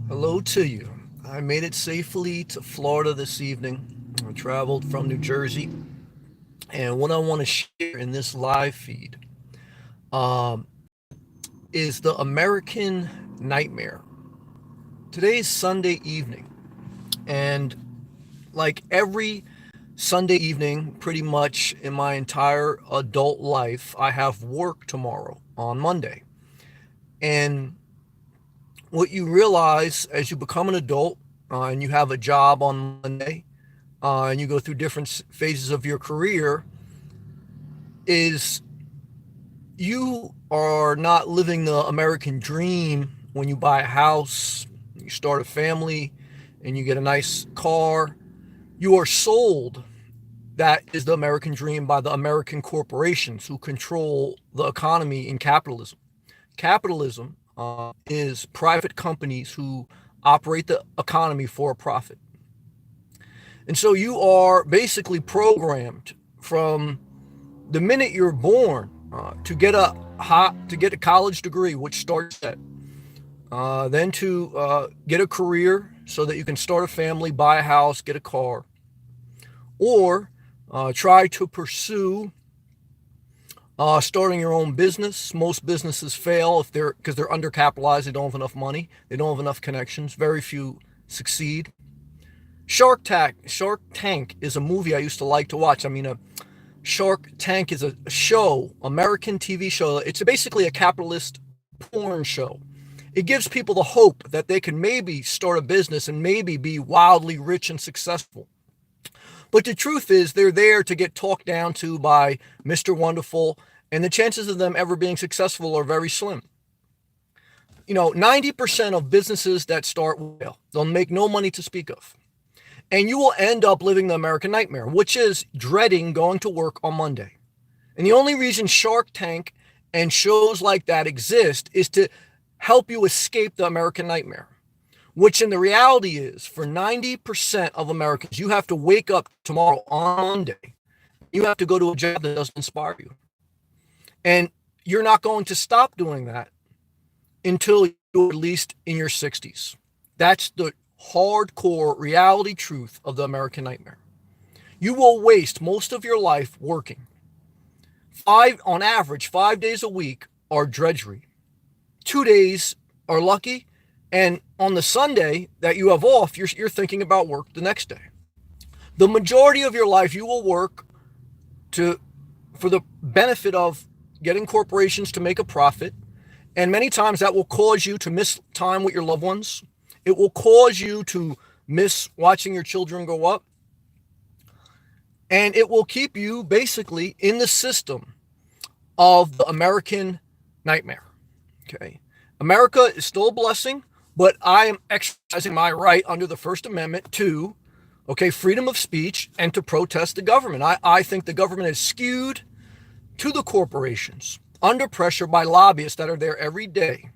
Hello to you. I made it safely to Florida this evening. I traveled from New Jersey, and what I want to share in this live feed um, is the American nightmare. Today is Sunday evening, and like every Sunday evening, pretty much in my entire adult life, I have work tomorrow on Monday. And what you realize as you become an adult and you have a job on Monday, and you go through different phases of your career, is you are not living the American dream when you buy a house, you start a family, and you get a nice car. You are sold that is the American dream by the American corporations who control the economy in capitalism. Capitalism is private companies who operate the economy for a profit. And so you are basically programmed from the minute you're born to get a college degree, which starts at then to get a career so that you can start a family, buy a house, get a car, or try to pursue starting your own business. Most businesses fail if they're undercapitalized. They don't have enough money. They don't have enough connections. Very few succeed. Shark Tank is a movie I used to like to watch. Shark Tank is a show, American TV show. It's basically a capitalist porn show. It gives people the hope that they can maybe start a business and maybe be wildly rich and successful. But the truth is, they're there to get talked down to by Mr. Wonderful, and the chances of them ever being successful are very slim. 90% of businesses that start well, they'll make no money to speak of. And you will end up living the American nightmare, which is dreading going to work on Monday. And the only reason Shark Tank and shows like that exist is to help you escape the American nightmare, which in the reality is for 90% of Americans, you have to wake up tomorrow on Monday. You have to go to a job that doesn't inspire you. And you're not going to stop doing that until you're at least in your 60s. That's the hardcore reality truth of the American nightmare. You will waste most of your life working. On average, 5 days a week are drudgery. 2 days are lucky. And on the Sunday that you have off, you're thinking about work the next day. The majority of your life, you will work for the benefit of getting corporations to make a profit. And many times that will cause you to miss time with your loved ones. It will cause you to miss watching your children grow up. And it will keep you basically in the system of the American nightmare. Okay. America is still a blessing, but I am exercising my right under the First Amendment to, freedom of speech and to protest the government. I think the government is skewed to the corporations under pressure by lobbyists that are there every day,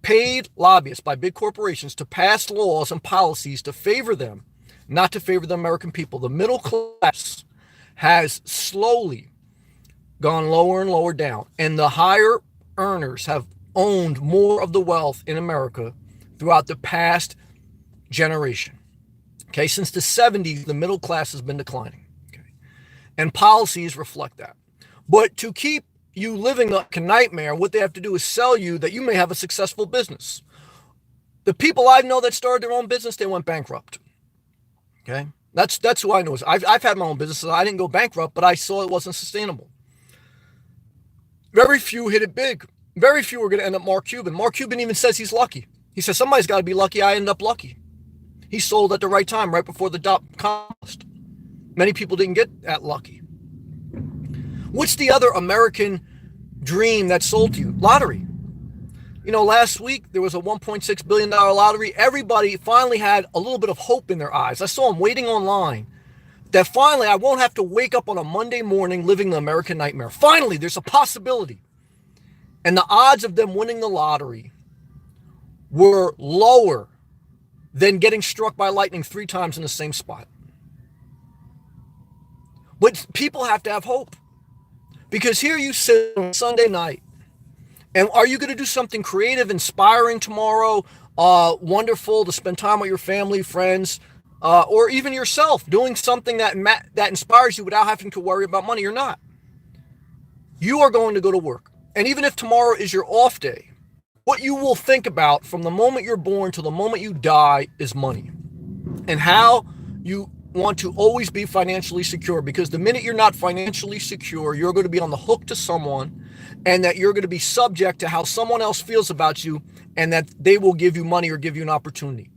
paid lobbyists by big corporations to pass laws and policies to favor them, not to favor the American people. The middle class has slowly gone lower and lower down, and the higher earners have owned more of the wealth in America throughout the past generation. Okay, since the 70s, the middle class has been declining. Okay, and policies reflect that. But to keep you living like a nightmare, what they have to do is sell you that you may have a successful business. The people I know that started their own business, they went bankrupt. Okay, that's who I know. I've had my own business. I didn't go bankrupt, but I saw it wasn't sustainable. Very few hit it big. Very few are going to end up Mark Cuban. Mark Cuban even says he's lucky. He says somebody's got to be lucky. I end up lucky. He sold at the right time, right before the dot-com bust. Many people didn't get that lucky. What's the other American dream that sold to you? Lottery. Last week there was a $1.6 billion lottery. Everybody finally had a little bit of hope in their eyes. I saw them waiting online that finally I won't have to wake up on a Monday morning living the American nightmare. Finally, there's a possibility. And the odds of them winning the lottery were lower than getting struck by lightning 3 times in the same spot. But people have to have hope. Because here you sit on Sunday night, and are you going to do something creative, inspiring tomorrow? wonderful to spend time with your family, friends, or even yourself, doing something that inspires you without having to worry about money or not. You are going to go to work. And even if tomorrow is your off day, what you will think about from the moment you're born to the moment you die is money and how you want to always be financially secure, because the minute you're not financially secure, you're going to be on the hook to someone, and that you're going to be subject to how someone else feels about you, and that they will give you money or give you an opportunity.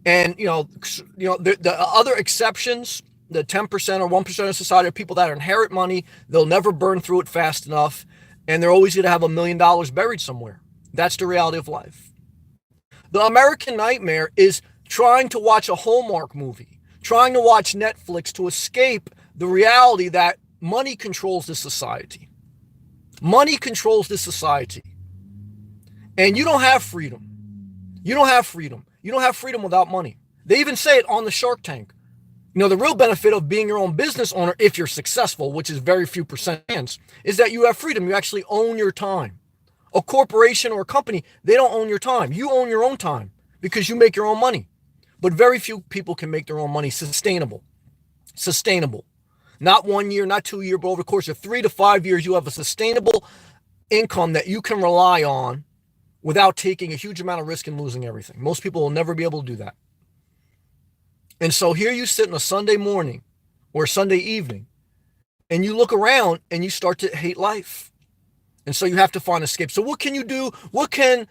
And the other exceptions, the 10% or 1% of society are people that inherit money. They'll never burn through it fast enough, and they're always going to have $1 million buried somewhere. That's the reality of life. The American nightmare is trying to watch a Hallmark movie, trying to watch Netflix to escape the reality that money controls this society. Money controls this society. And you don't have freedom. You don't have freedom. You don't have freedom without money. They even say it on the Shark Tank. The real benefit of being your own business owner, if you're successful, which is very few percent, is that you have freedom. You actually own your time. A corporation or a company, they don't own your time. You own your own time because you make your own money. But very few people can make their own money sustainable. Sustainable. Not 1 year, not 2 years, but over the course of 3 to 5 years, you have a sustainable income that you can rely on without taking a huge amount of risk and losing everything. Most people will never be able to do that. And so here you sit on a Sunday morning or Sunday evening, and you look around and you start to hate life. And so you have to find escape. So what can you do? What can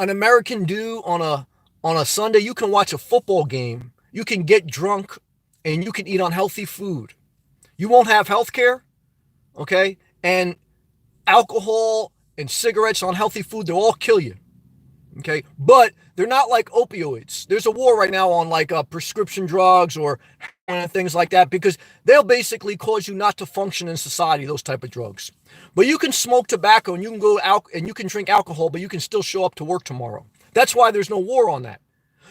an American do on a Sunday? You can watch a football game. You can get drunk, and you can eat unhealthy food. You won't have health care, okay? And alcohol and cigarettes, unhealthy food, they'll all kill you, okay? But they're not like opioids. There's a war right now on prescription drugs or things like that, because they'll basically cause you not to function in society, those type of drugs. But you can smoke tobacco and you can go out and you can drink alcohol, but you can still show up to work tomorrow. That's why there's no war on that.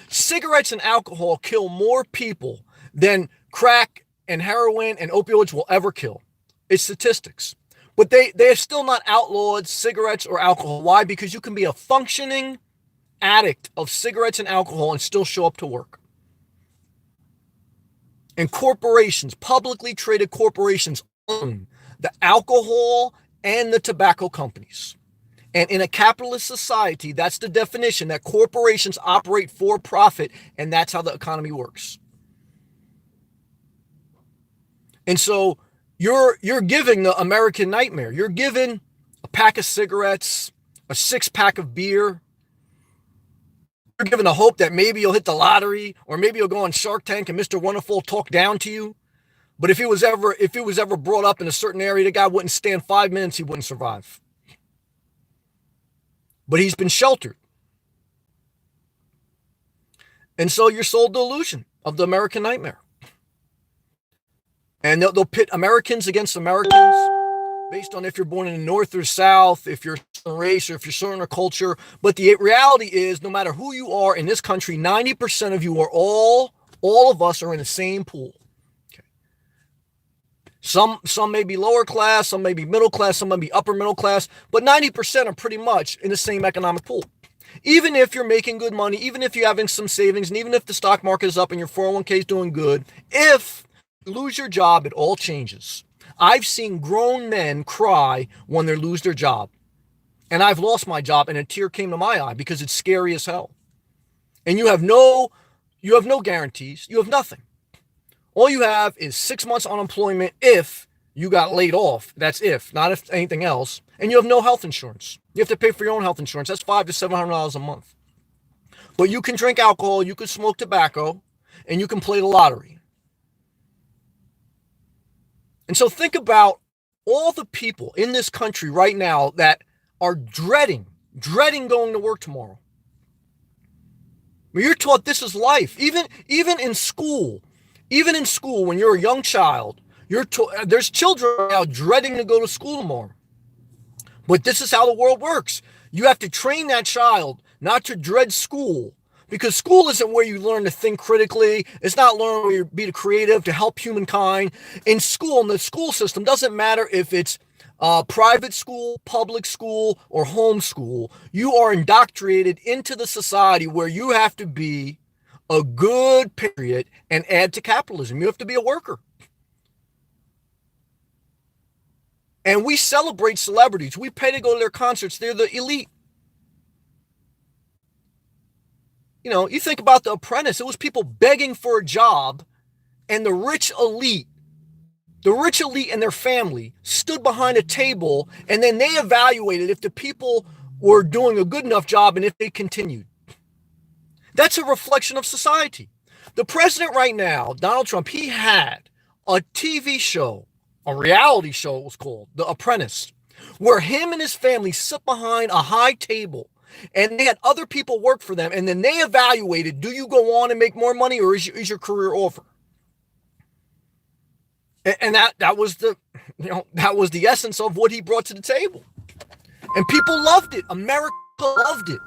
Cigarettes and alcohol kill more people than crack and heroin and opioids will ever kill. It's statistics. But they have still not outlawed cigarettes or alcohol. Why? Because you can be a functioning addict of cigarettes and alcohol and still show up to work. And corporations, publicly traded corporations, own the alcohol and the tobacco companies. And in a capitalist society, that's the definition, that corporations operate for profit, and that's how the economy works. And so you're giving the American nightmare. You're given a pack of cigarettes, a 6-pack of beer. You're given the hope that maybe you'll hit the lottery, or maybe you'll go on Shark Tank and Mr. Wonderful will talk down to you. But if it was ever brought up in a certain area, the guy wouldn't stand 5 minutes, he wouldn't survive. But he's been sheltered. And so you're sold the illusion of the American nightmare. And they'll pit Americans against Americans based on if you're born in the North or South, if you're a certain race, or if you're certain culture. But the reality is, no matter who you are in this country, 90% of you are all of us are in the same pool. Okay. Some may be lower class, some may be middle class, some may be upper middle class, but 90% are pretty much in the same economic pool. Even if you're making good money, even if you're having some savings, and even if the stock market is up and your 401k is doing good, if you lose your job, it all changes. I've seen grown men cry when they lose their job. And I've lost my job and a tear came to my eye because it's scary as hell. And you have no guarantees. You have nothing. All you have is 6 months unemployment if you got laid off. That's if, not if anything else. And you have no health insurance. You have to pay for your own health insurance. That's $500 to $700 a month. But you can drink alcohol, you can smoke tobacco, and you can play the lottery. And so think about all the people in this country right now that are dreading going to work tomorrow. When you're taught this is life, even in school, when you're a young child, there's children now dreading to go to school tomorrow. But this is how the world works. You have to train that child not to dread school, because school isn't where you learn to think critically. It's not learning where you be creative to help humankind. In school, in the school system, doesn't matter if it's private school, public school, or homeschool, you are indoctrinated into the society where you have to be a good patriot and add to capitalism. You have to be a worker. And we celebrate celebrities. We pay to go to their concerts. They're the elite. You know, you think about The Apprentice. It was people begging for a job, and the rich elite and their family stood behind a table, and then they evaluated if the people were doing a good enough job and if they continued. That's a reflection of society. The president right now, Donald Trump, he had a TV show, a reality show it was called, The Apprentice, where him and his family sit behind a high table and they had other people work for them, and then they evaluated, do you go on and make more money, or is your career over? And that was the essence of what he brought to the table. And people loved it. America loved it.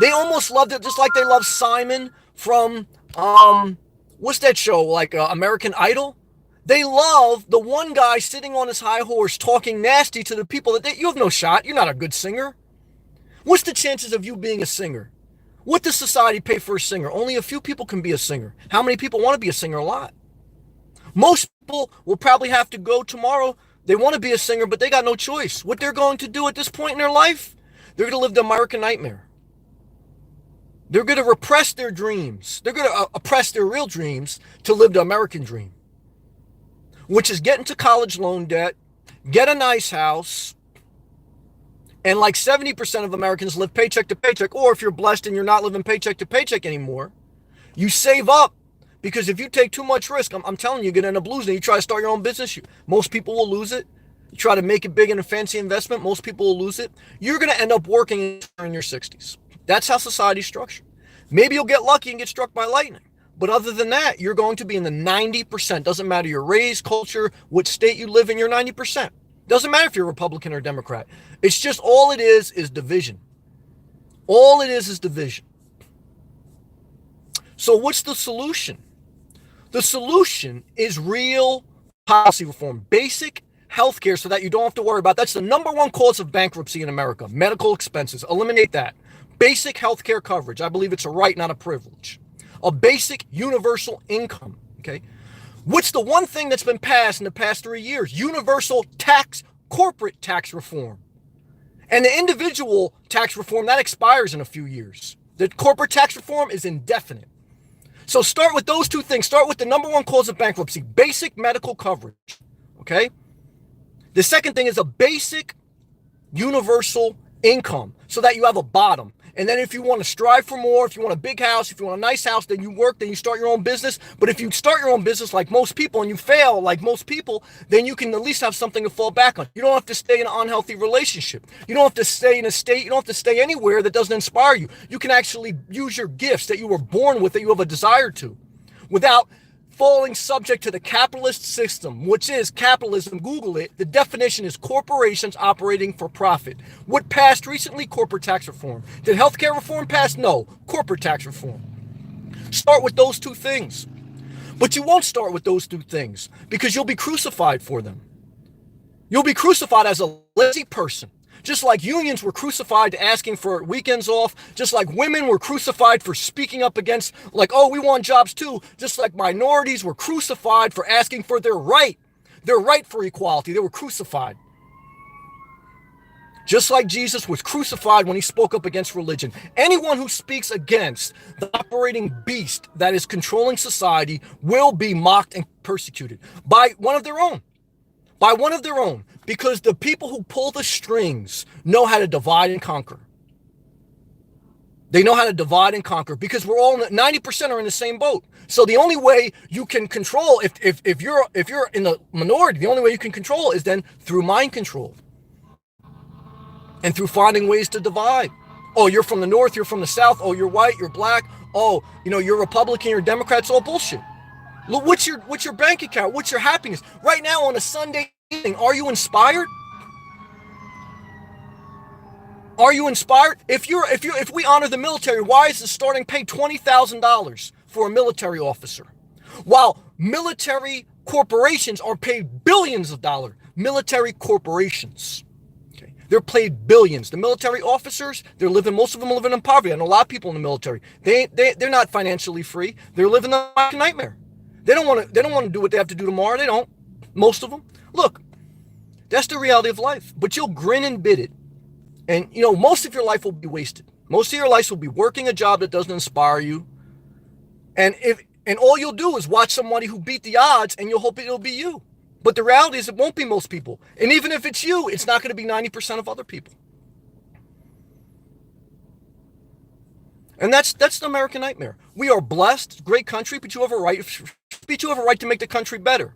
They almost loved it just like they love Simon from what's that show, like American Idol? They love the one guy sitting on his high horse talking nasty to the people that you have no shot. You're not a good singer. What's the chances of you being a singer? What does society pay for a singer? Only a few people can be a singer. How many people want to be a singer? A lot. Most people will probably have to go tomorrow. They want to be a singer, but they got no choice. What they're going to do at this point in their life, they're going to live the American nightmare. They're going to repress their dreams. They're going to oppress their real dreams to live the American dream, which is get into college loan debt, get a nice house, and like 70% of Americans live paycheck to paycheck, or if you're blessed and you're not living paycheck to paycheck anymore, you save up, because if you take too much risk, I'm telling you, you're going to end up losing. You try to start your own business, most people will lose it. You try to make it big in a fancy investment, most people will lose it. You're going to end up working in your 60s. That's how society's structured. Maybe you'll get lucky and get struck by lightning. But other than that, you're going to be in the 90%. Doesn't matter your race, culture, what state you live in, you're 90%. Doesn't matter if you're Republican or Democrat. It's just all it is division. All it is division. So what's the solution? The solution is real policy reform. Basic health care so that you don't have to worry about. That's the number one cause of bankruptcy in America. Medical expenses. Eliminate that. Basic health care coverage. I believe it's a right, not a privilege. A basic universal income. Okay. What's the one thing that's been passed in the past 3 years? Universal tax, corporate tax reform. And the individual tax reform, that expires in a few years. The corporate tax reform is indefinite. So start with those two things. Start with the number one cause of bankruptcy, basic medical coverage. Okay? The second thing is a basic universal income so that you have a bottom. And then if you want to strive for more, if you want a big house, if you want a nice house, then you work, then you start your own business. But if you start your own business like most people and you fail like most people, then you can at least have something to fall back on. You don't have to stay in an unhealthy relationship. You don't have to stay in a state. You don't have to stay anywhere that doesn't inspire you. You can actually use your gifts that you were born with, that you have a desire to, without falling subject to the capitalist system, which is capitalism. Google it. The definition is corporations operating for profit. What passed recently? Corporate tax reform. Did healthcare reform pass? No. Corporate tax reform. Start with those two things. But you won't start with those two things because you'll be crucified for them. You'll be crucified as a lazy person. Just like unions were crucified to asking for weekends off, just like women were crucified for speaking up against, like, oh, we want jobs too, just like minorities were crucified for asking for their right for equality. They were crucified. Just like Jesus was crucified when he spoke up against religion. Anyone who speaks against the operating beast that is controlling society will be mocked and persecuted by one of their own. By one of their own, because the people who pull the strings know how to divide and conquer. They know how to divide and conquer because we're all 90% are in the same boat. So the only way you can control, if you're in the minority, the only way you can control is then through mind control and through finding ways to divide. Oh, you're from the north, you're from the south. Oh, you're white, you're black. Oh, you're Republican, you're Democrat. It's all bullshit. Look, what's your bank account? What's your happiness? Right now on a Sunday evening, are you inspired? Are you inspired? If we honor the military, why is the starting pay $20,000 for a military officer? While military corporations are paid billions of dollars, military corporations. Okay. They're paid billions. The military officers, most of them living in poverty. I know a lot of people in the military. They're not financially free. They're living the nightmare. They don't want to do what they have to do tomorrow. They don't. Most of them. Look, that's the reality of life. But you'll grin and bid it. And, most of your life will be wasted. Most of your life will be working a job that doesn't inspire you. And all you'll do is watch somebody who beat the odds, and you'll hope it'll be you. But the reality is it won't be most people. And even if it's you, it's not going to be 90% of other people. And that's the American nightmare. We are blessed, great country, but you have a right to make the country better.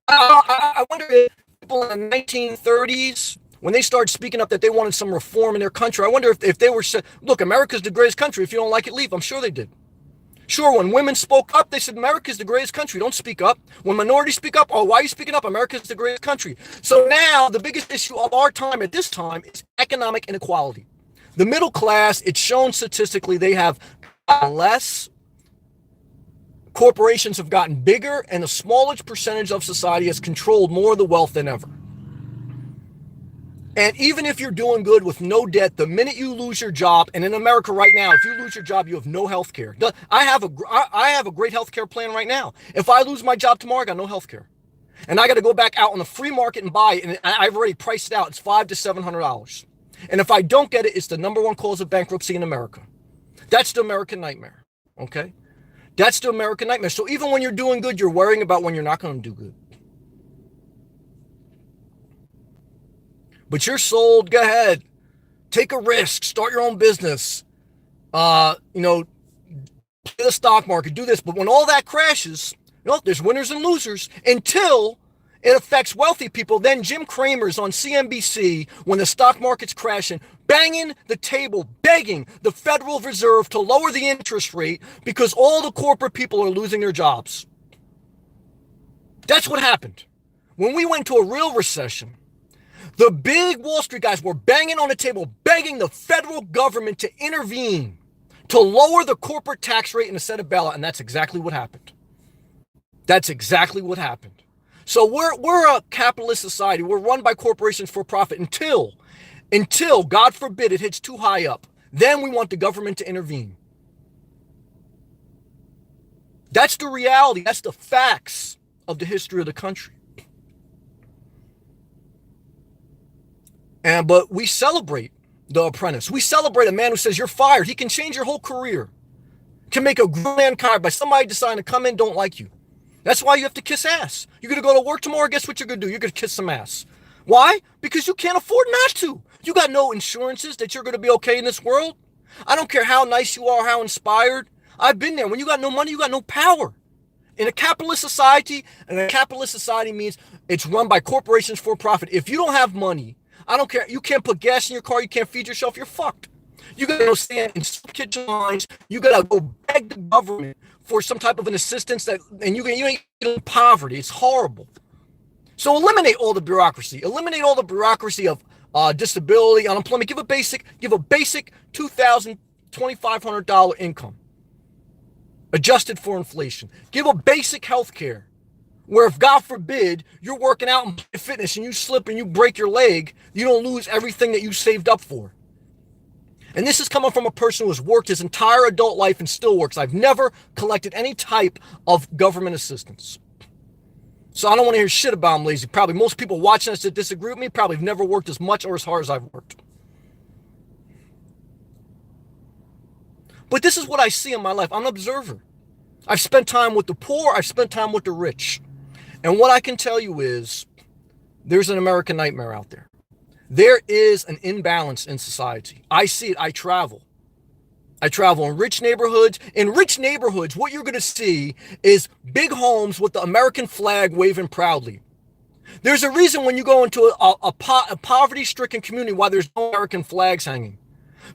I wonder if people in the 1930s, when they started speaking up that they wanted some reform in their country, I wonder if they were said, look, America's the greatest country. If you don't like it, leave. I'm sure they did. Sure, when women spoke up, they said, America's the greatest country. Don't speak up. When minorities speak up, why are you speaking up? America's the greatest country. So now the biggest issue of our time at this time is economic inequality. The middle class, it's shown statistically, they have less. Corporations have gotten bigger, and the smallest percentage of society has controlled more of the wealth than ever. And even if you're doing good with no debt, the minute you lose your job, and in America right now, if you lose your job, you have no health care. I have a great health care plan right now. If I lose my job tomorrow, I got no health care. And I got to go back out on the free market and buy it, and I've already priced it out. It's $500 to $700. And if I don't get it, it's the number one cause of bankruptcy in America. That's the American nightmare, okay? That's the American nightmare. So even when you're doing good, you're worrying about when you're not going to do good. But you're sold, go ahead. Take a risk, start your own business. The stock market, do this. But when all that crashes, there's winners and losers until it affects wealthy people. Then Jim Cramer's on CNBC when the stock market's crashing, banging the table, begging the Federal Reserve to lower the interest rate because all the corporate people are losing their jobs. That's what happened. When we went to a real recession, the big Wall Street guys were banging on the table, begging the federal government to intervene, to lower the corporate tax rate and to set a bailout, and that's exactly what happened. That's exactly what happened. So we're a capitalist society. We're run by corporations for profit until, God forbid, it hits too high up. Then we want the government to intervene. That's the reality. That's the facts of the history of the country. But we celebrate The Apprentice. We celebrate a man who says you're fired. He can change your whole career. Can make a grown man tired by somebody deciding to come in, don't like you. That's why you have to kiss ass. You're going to go to work tomorrow. Guess what you're going to do? You're going to kiss some ass. Why? Because you can't afford not to. You got no insurances that you're going to be okay in this world. I don't care how nice you are, how inspired. I've been there. When you got no money, you got no power. In a capitalist society, and a capitalist society means it's run by corporations for profit. If you don't have money, I don't care. You can't put gas in your car. You can't feed yourself. You're fucked. You got to go stand in kitchen lines. You got to go beg the government for some type of an assistance and you ain't in poverty. It's horrible. So eliminate all the bureaucracy. Eliminate all the bureaucracy of disability, unemployment. Give a basic $2,000, $2,500 income, adjusted for inflation. Give a basic health care. Where if God forbid you're working out in fitness and you slip and you break your leg, you don't lose everything that you saved up for. And this is coming from a person who has worked his entire adult life and still works. I've never collected any type of government assistance. So I don't want to hear shit about I'm lazy. Probably most people watching us that disagree with me probably have never worked as much or as hard as I've worked. But this is what I see in my life. I'm an observer. I've spent time with the poor. I've spent time with the rich. And what I can tell you is there's an American nightmare out there. There is an imbalance in society. I see it. I travel in rich neighborhoods. In rich neighborhoods, what you're going to see is big homes with the American flag waving proudly. There's a reason when you go into a poverty-stricken community why there's no American flags hanging.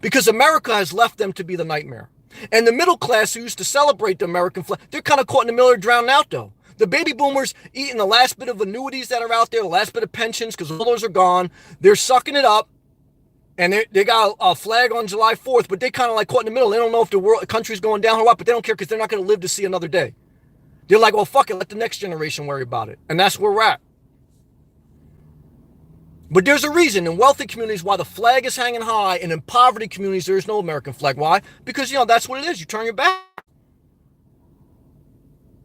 Because America has left them to be the nightmare. And the middle class who used to celebrate the American flag, they're kind of caught in the middle, drowning out though. The baby boomers eating the last bit of annuities that are out there, the last bit of pensions, because all those are gone. They're sucking it up. And they got a flag on July 4th, but they kind of like caught in the middle. They don't know if the country's going down or what, but they don't care because they're not going to live to see another day. They're like, well, fuck it, let the next generation worry about it. And that's where we're at. But there's a reason in wealthy communities why the flag is hanging high, and in poverty communities there is no American flag. Why? Because that's what it is. You turn your back.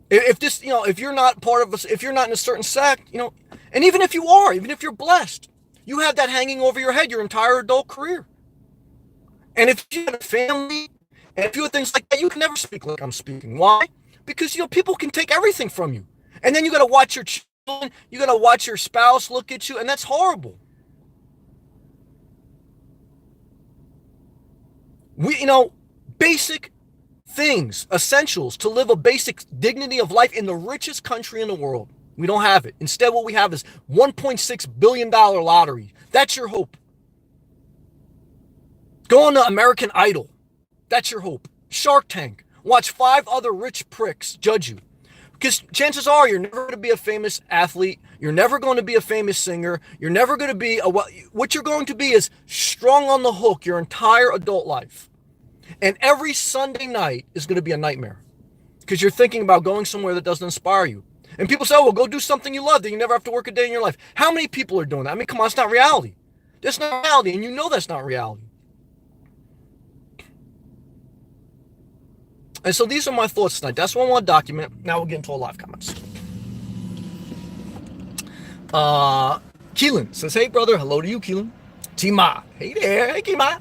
If this, if you're not part of us, if you're not in a certain sect, and even if you are, even if you're blessed, you have that hanging over your head your entire adult career. And if you have a family and a few things like that, you can never speak like I'm speaking. Why? Because people can take everything from you, and then you got to watch your children, you got to watch your spouse look at you, and that's horrible. Basic things, essentials to live a basic dignity of life in the richest country in the world. We don't have it. Instead, what we have is $1.6 billion lottery. That's your hope. Go on to American Idol. That's your hope. Shark Tank. Watch 5 other rich pricks judge you. Because chances are you're never going to be a famous athlete. You're never going to be a famous singer. You're never going to be what you're going to be is strung on the hook your entire adult life. And every Sunday night is going to be a nightmare because you're thinking about going somewhere that doesn't inspire you. And people say, oh, well, go do something you love that you never have to work a day in your life. How many people are doing that? I mean, come on, it's not reality. That's not reality, and you know that's not reality. And so these are my thoughts tonight. That's what I want to document. Now we'll get into our live comments. Keelan says, hey, brother. Hello to you, Keelan. T-Ma. Hey there. Hey, T-Ma.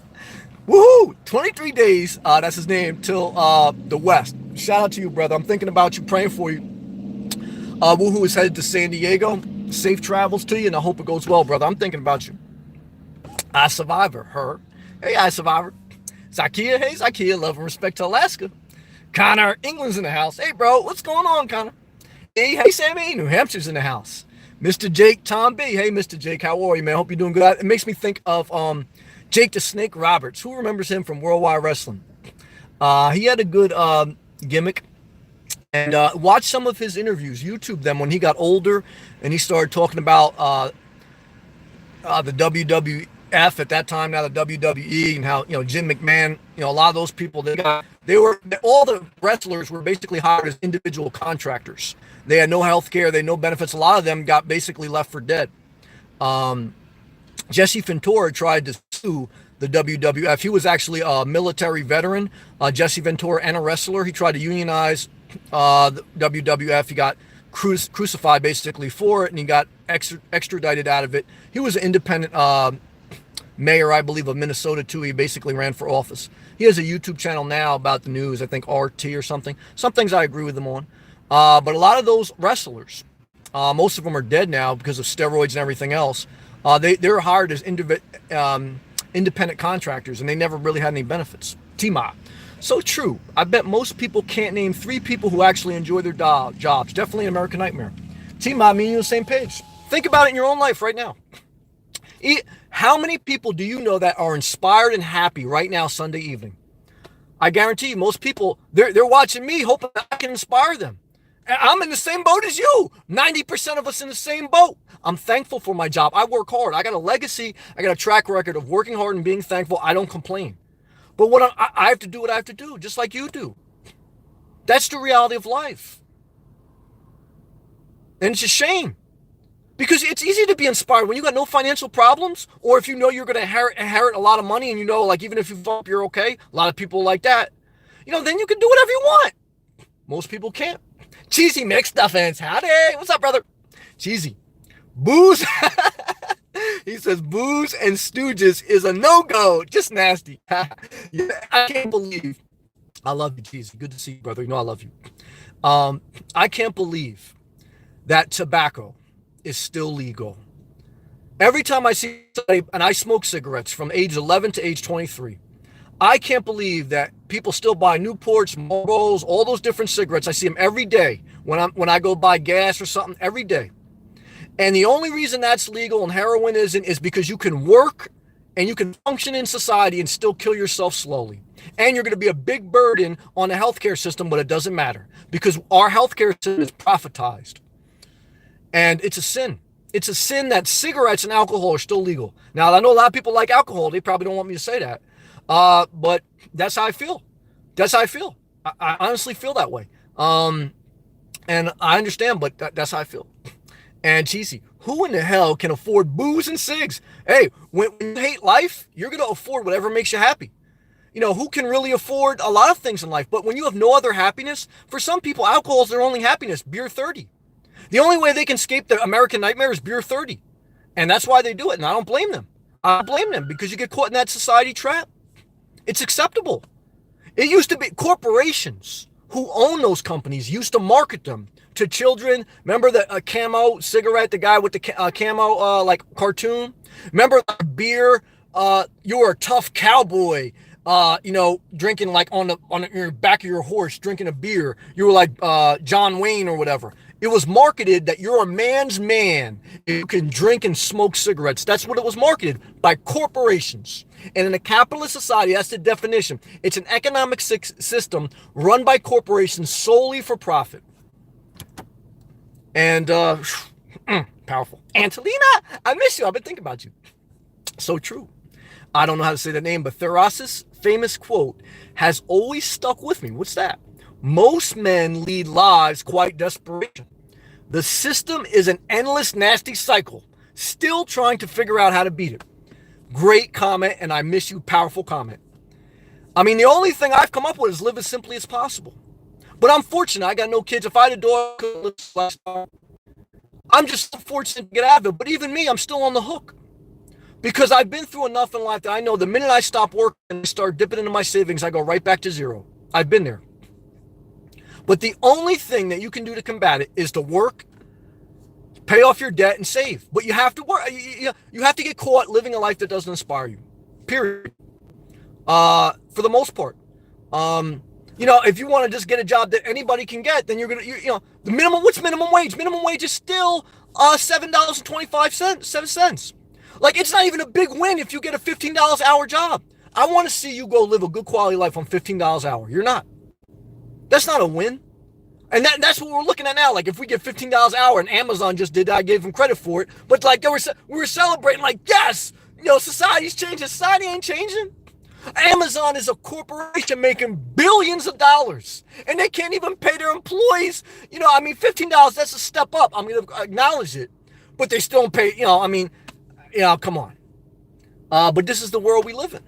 Woohoo! 23 days, that's his name, till the West. Shout out to you, brother. I'm thinking about you, praying for you. Woohoo is headed to San Diego. Safe travels to you, and I hope it goes well, brother. I'm thinking about you. Survivor, her. Hey, Survivor. Zakia, hey, Zakia. Love and respect to Alaska. Connor, England's in the house. Hey, bro, what's going on, Connor? Hey, Sammy, New Hampshire's in the house. Mr. Jake, Tom B. Hey, Mr. Jake, how are you, man? Hope you're doing good. It makes me think of Jake the Snake Roberts. Who remembers him from Worldwide Wrestling? He had a good gimmick. And watch some of his interviews. YouTube them when he got older and he started talking about the WWF at that time, now the WWE, and how Jim McMahon, a lot of those people all the wrestlers were basically hired as individual contractors. They had no health care, they had no benefits. A lot of them got basically left for dead. Jesse Ventura tried to sue the WWF. He was actually a military veteran, Jesse Ventura, and a wrestler. He tried to unionize the WWF. He got crucified basically for it, and he got extradited out of it. He was an independent mayor, I believe, of Minnesota too. He basically ran for office. He has a YouTube channel now about the news, I think RT or something. Some things I agree with him on. But a lot of those wrestlers, most of them are dead now because of steroids and everything else. They're hired as independent contractors, and they never really had any benefits. T-Ma. So true. I bet most people can't name 3 people who actually enjoy their jobs. Definitely an American nightmare. T-Ma, me and you on the same page. Think about it in your own life right now. How many people do you know that are inspired and happy right now Sunday evening? I guarantee you, most people, they're watching me hoping I can inspire them. I'm in the same boat as you. 90% of us in the same boat. I'm thankful for my job. I work hard. I got a legacy. I got a track record of working hard and being thankful. I don't complain. But I have to do what I have to do, just like you do. That's the reality of life. And it's a shame. Because it's easy to be inspired when you got no financial problems, or if you know you're going to inherit a lot of money, and even if you fall up, you're okay. A lot of people like that. Then you can do whatever you want. Most people can't. Cheesy McStuffins. Howdy. What's up, brother? Cheesy. Booze. He says booze and stooges is a no-go. Just nasty. Yeah, I can't believe. I love you, Cheesy. Good to see you, brother. I love you. I can't believe that tobacco is still legal. Every time I see somebody, and I smoke cigarettes from age 11 to age 23, I can't believe that people still buy Newports, Marlboros, all those different cigarettes. I see them every day when I go buy gas or something, every day. And the only reason that's legal and heroin isn't is because you can work and you can function in society and still kill yourself slowly. And you're going to be a big burden on the healthcare system, but it doesn't matter because our healthcare system is profitized. And it's a sin. It's a sin that cigarettes and alcohol are still legal. Now, I know a lot of people like alcohol. They probably don't want me to say that. But that's how I feel. That's how I feel. I honestly feel that way. And I understand, but that's how I feel. and cheesy. Who in the hell can afford booze and cigs? Hey, when you hate life, you're going to afford whatever makes you happy. You know, who can really afford a lot of things in life? But when you have no other happiness, for some people, alcohol is their only happiness. Beer 30. The only way they can escape the American nightmare is beer 30. And that's why they do it. And I don't blame them. I don't blame them because you get caught in that society trap. It's acceptable. It used to be corporations who own those companies used to market them to children. Remember the camo cigarette, the guy with the camo like cartoon? Remember beer? You were a tough cowboy. Drinking like on your back of your horse, drinking a beer. You were like John Wayne or whatever. It was marketed that you're a man's man if you can drink and smoke cigarettes. That's what it was marketed by corporations. And in a capitalist society, that's the definition. It's an economic system run by corporations solely for profit. And powerful. Angelina, I miss you. I've been thinking about you. So true. I don't know how to say the name, but Theros's famous quote has always stuck with me. What's that? Most men lead lives quite desperation. The system is an endless, nasty cycle, still trying to figure out how to beat it. Great comment, and I miss you. Powerful comment. I mean, the only thing I've come up with is live as simply as possible. But I'm fortunate. I got no kids. If I had a daughter, I could live this lifestyle. I'm just so fortunate to get out of it. But even me, I'm still on the hook. Because I've been through enough in life that I know the minute I stop working and start dipping into my savings, I go right back to zero. I've been there. But the only thing that you can do to combat it is to work, pay off your debt, and save. But you have to work. You have to get caught living a life that doesn't inspire you. Period. For the most part. If you want to just get a job that anybody can get, then you're going to, the minimum, what's minimum wage? Minimum wage is still $7.25, 7 cents. Like, it's not even a big win if you get a $15 an hour job. I want to see you go live a good quality life on $15 an hour. You're not. That's not a win. And that's what we're looking at now. Like, if we get $15 an hour, and Amazon just did that, I gave them credit for it. But like, we were celebrating like, yes, society's changing. Society ain't changing. Amazon is a corporation making billions of dollars, and they can't even pay their employees. $15, that's a step up. I'm going to acknowledge it, but they still don't pay, come on. But this is the world we live in.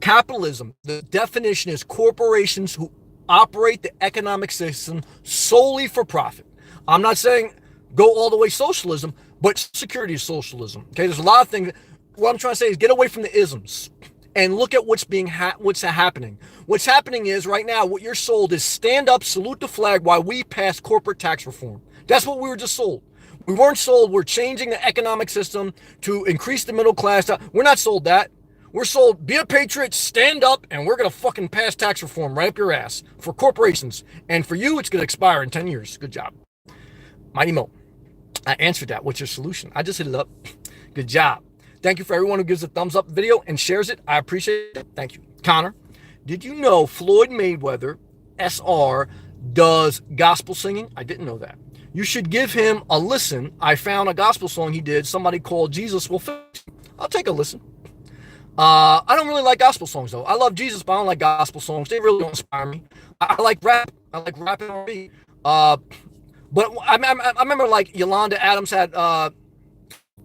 Capitalism, the definition is corporations who operate the economic system solely for profit. I'm not saying go all the way socialism, but security is socialism. Okay, there's a lot of things. What I'm trying to say is get away from the isms and look at what's happening. What's happening is right now what you're sold is stand up, salute the flag while we pass corporate tax reform. That's what we were just sold. We weren't sold we're changing the economic system to increase the middle class. We're not sold that. We're sold be a patriot, stand up, and we're going to fucking pass tax reform right up your ass for corporations. And for you, it's going to expire in 10 years. Good job. Mighty Mo. I answered that. What's your solution? I just hit it up. Good job. Thank you for everyone who gives a thumbs up video and shares it. I appreciate it. Thank you. Connor, did you know Floyd Mayweather, SR, does gospel singing? I didn't know that. You should give him a listen. I found a gospel song he did. Somebody called Jesus Will Fix You. I'll take a listen. I don't really like gospel songs, though. I love Jesus, but I don't like gospel songs. They really don't inspire me. I like rap. I like rap and R&B. But I remember, like, Yolanda Adams had I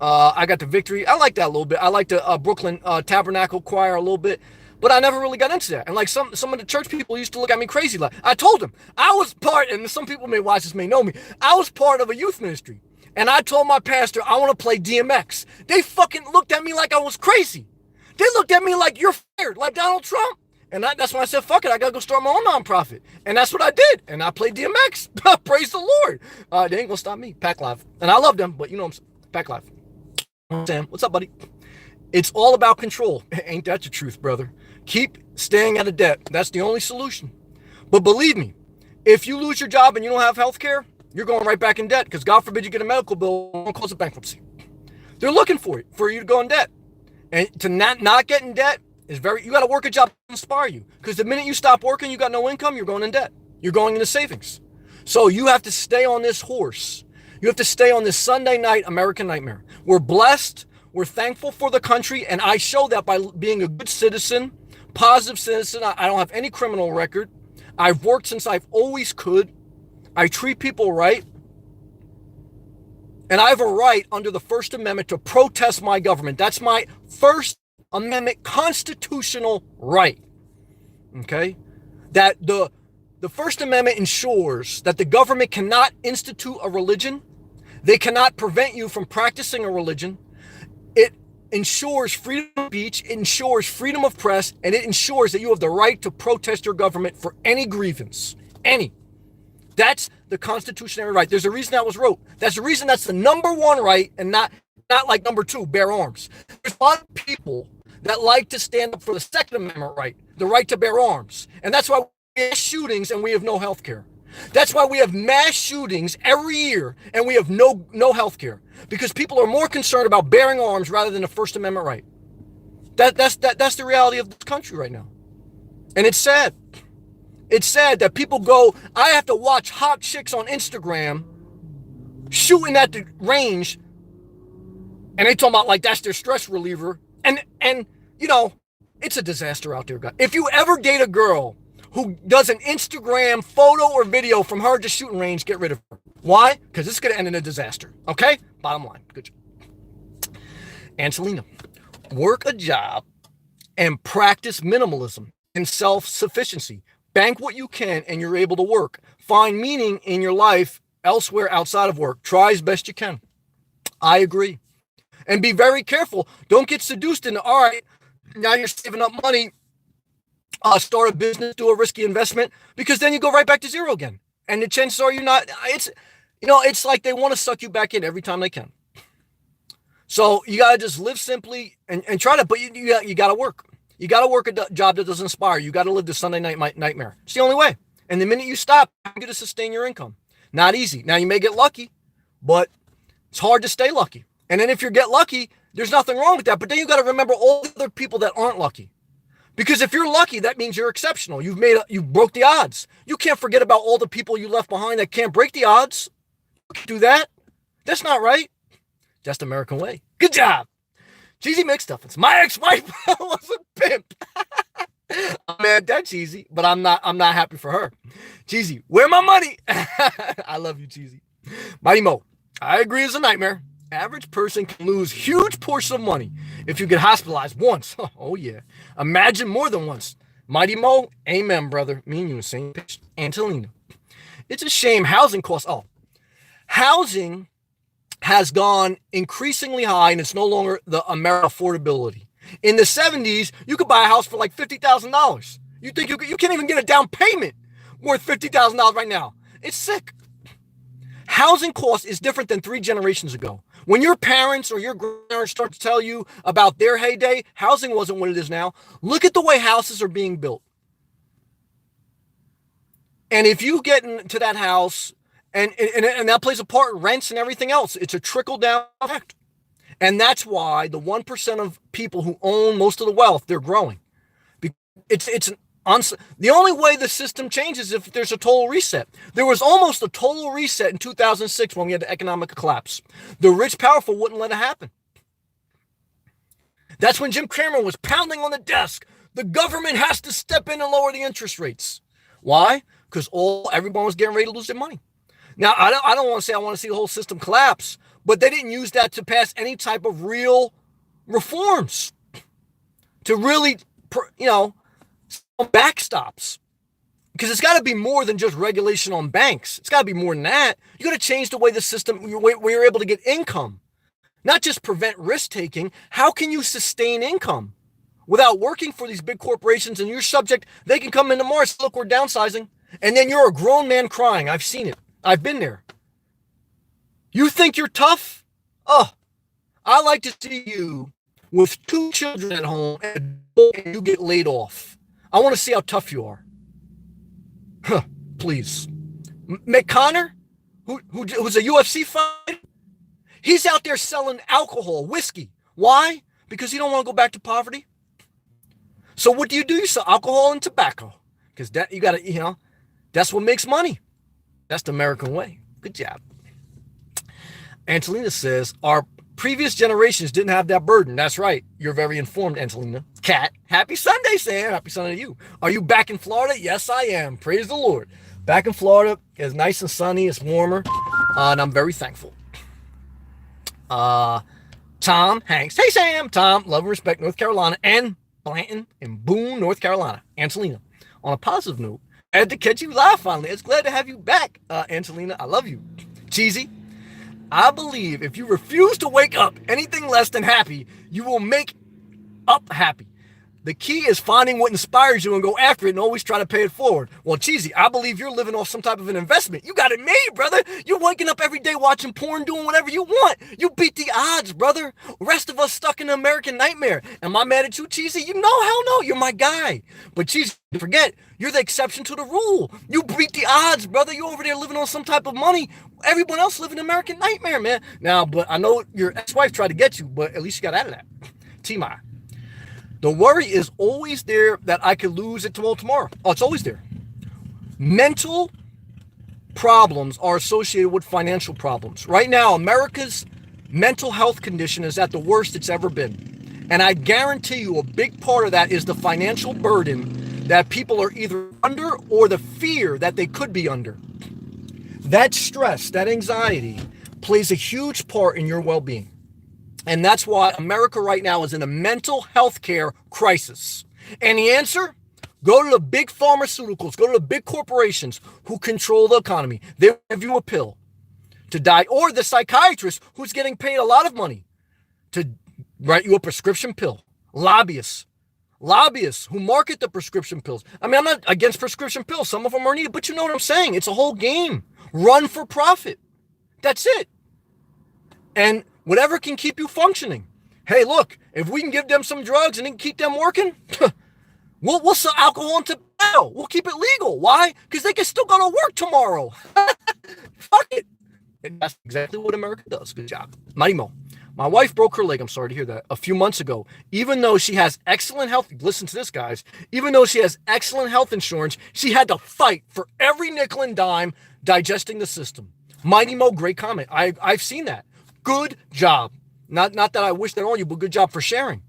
Got the Victory. I like that a little bit. I like the Brooklyn Tabernacle Choir a little bit. But I never really got into that. And, like, some of the church people used to look at me crazy. Like, I told them. I was part, and some people may watch this, may know me. I was part of a youth ministry. And I told my pastor, I want to play DMX. They fucking looked at me like I was crazy. They looked at me like, you're fired, like Donald Trump. And that's when I said, fuck it, I got to go start my own nonprofit. And that's what I did. And I played DMX. Praise the Lord. They ain't going to stop me. Pack Live. And I love them, but you know what I'm saying. Pack Live. Sam, what's up, buddy? It's all about control. Ain't that the truth, brother? Keep staying out of debt. That's the only solution. But believe me, if you lose your job and you don't have health care, you're going right back in debt because God forbid you get a medical bill and cause a bankruptcy. They're looking for you to go in debt. And to not get in debt is you got to work a job to inspire you. Because the minute you stop working, you got no income, you're going in debt. You're going into savings. So you have to stay on this horse. You have to stay on this Sunday night American nightmare. We're blessed. We're thankful for the country. And I show that by being a good citizen, positive citizen. I don't have any criminal record. I've worked since I've always could. I treat people right. And I have a right under the First Amendment to protest my government. That's my First Amendment constitutional right. Okay? That the First Amendment ensures that the government cannot institute a religion. They cannot prevent you from practicing a religion. It ensures freedom of speech, it ensures freedom of press, and it ensures that you have the right to protest your government for any grievance. Any. That's the constitutionary right. There's a reason that was wrote. That's the reason that's the number one right and not like number two, bear arms. There's a lot of people that like to stand up for the Second Amendment right, the right to bear arms. And that's why we have shootings and we have no health care. That's why we have mass shootings every year and we have no health care. Because people are more concerned about bearing arms rather than the First Amendment right. That's the reality of this country right now. And it's sad. It's sad that people go, I have to watch hot chicks on Instagram shooting at the range, and they talking about like that's their stress reliever. And you know, it's a disaster out there, guys. If you ever date a girl who does an Instagram photo or video from her just shooting range, get rid of her. Why? Because it's going to end in a disaster. Okay? Bottom line. Good job. Angelina, work a job and practice minimalism and self-sufficiency. Bank what you can and you're able to work. Find meaning in your life elsewhere outside of work. Try as best you can. I agree. And be very careful. Don't get seduced into, all right, now you're saving up money. Start a business, do a risky investment, because then you go right back to zero again. And the chances are you're not, it's like they want to suck you back in every time they can. So you got to just live simply and try to, but you got to work. You got to work a job that doesn't inspire you. You got to live the Sunday night nightmare. It's the only way. And the minute you stop, you're going to sustain your income. Not easy. Now, you may get lucky, but it's hard to stay lucky. And then if you get lucky, there's nothing wrong with that. But then you got to remember all the other people that aren't lucky. Because if you're lucky, that means you're exceptional. You broke the odds. You can't forget about all the people you left behind that can't break the odds. You can't do that. That's not right. Just American way. Good job. Cheesy McStuffins. My ex-wife was a pimp. I'm mad that's Cheesy, but I'm not happy for her. Cheesy, where my money? I love you, Cheesy. Mighty Mo, I agree, it's a nightmare. Average person can lose huge portions of money if you get hospitalized once. Oh yeah. Imagine more than once. Mighty Mo, amen, brother. Me and you in the same pitch. Angelina. It's a shame housing costs. Housing has gone increasingly high and it's no longer the American affordability. In the 70s, you could buy a house for like $50,000. You think you can't even get a down payment worth $50,000 right now. It's sick. Housing cost is different than 3 generations ago. When your parents or your grandparents start to tell you about their heyday, housing wasn't what it is now. Look at the way houses are being built. And if you get into that house, and that plays a part in rents and everything else, it's a trickle-down effect. And that's why the 1% of people who own most of the wealth, they're growing. The only way the system changes is if there's a total reset. There was almost a total reset in 2006 when we had the economic collapse. The rich, powerful wouldn't let it happen. That's when Jim Cramer was pounding on the desk. The government has to step in and lower the interest rates. Why? Because everyone was getting ready to lose their money. Now, I don't want to say I want to see the whole system collapse, but they didn't use that to pass any type of real reforms to really, backstops. Because it's got to be more than just regulation on banks. It's got to be more than that. You got to change the way the system, where you're able to get income, not just prevent risk taking. How can you sustain income without working for these big corporations and you're subject? They can come into Mars. Look, we're downsizing. And then you're a grown man crying. I've seen it. I've been there. You think you're tough? I like to see you with 2 children at home and you get laid off. I want to see how tough you are. Please. McConnor, who's a UFC fighter, he's out there selling alcohol, whiskey. Why? Because he don't want to go back to poverty. So what do? You sell alcohol and tobacco. Because that you got to, that's what makes money. That's the American way. Good job. Angelina says, our previous generations didn't have that burden. That's right. You're very informed, Angelina. Cat, happy Sunday, Sam. Happy Sunday to you. Are you back in Florida? Yes, I am. Praise the Lord. Back in Florida. It's nice and sunny. It's warmer. And I'm very thankful. Uh, Tom Hanks. Hey, Sam. Tom, love and respect, North Carolina, and Blanton and Boone, North Carolina. Angelina. On a positive note, I had to catch you live finally. It's glad to have you back, Angelina. I love you. Cheesy. I believe if you refuse to wake up anything less than happy, you will make up happy. The key is finding what inspires you and go after it and always try to pay it forward. Well, Cheesy, I believe you're living off some type of an investment. You got it made, brother. You're waking up every day watching porn, doing whatever you want. You beat the odds, brother. Rest of us stuck in the American nightmare. Am I mad at you, Cheesy? You know, hell no. You're my guy. But Cheesy, forget, you're the exception to the rule. You beat the odds, brother. You're over there living on some type of money. Everyone else living an American nightmare, man. Now, but I know your ex-wife tried to get you, but at least you got out of that. T-My. The worry is always there that I could lose it tomorrow. Oh, it's always there. Mental problems are associated with financial problems. Right now, America's mental health condition is at the worst it's ever been. And I guarantee you a big part of that is the financial burden that people are either under or the fear that they could be under. That stress, that anxiety plays a huge part in your well-being. And that's why America right now is in a mental health care crisis. And the answer? Go to the big pharmaceuticals, go to the big corporations who control the economy. They'll give you a pill to die, or the psychiatrist who's getting paid a lot of money to write you a prescription pill. Lobbyists who market the prescription pills. I mean, I'm not against prescription pills. Some of them are needed, but you know what I'm saying. It's a whole game. Run for profit. That's it. And whatever can keep you functioning. Hey, look, if we can give them some drugs and then keep them working, we'll sell alcohol and tobacco. We'll keep it legal. Why? Because they can still go to work tomorrow. Fuck it. And that's exactly what America does. Good job. Mighty Mo. My wife broke her leg, I'm sorry to hear that, a few months ago. Even though she has excellent health, listen to this, guys. Even though she has excellent health insurance, she had to fight for every nickel and dime digesting the system. Mighty Mo, great comment. I've seen that. Good job. Not that I wish that on you, but good job for sharing.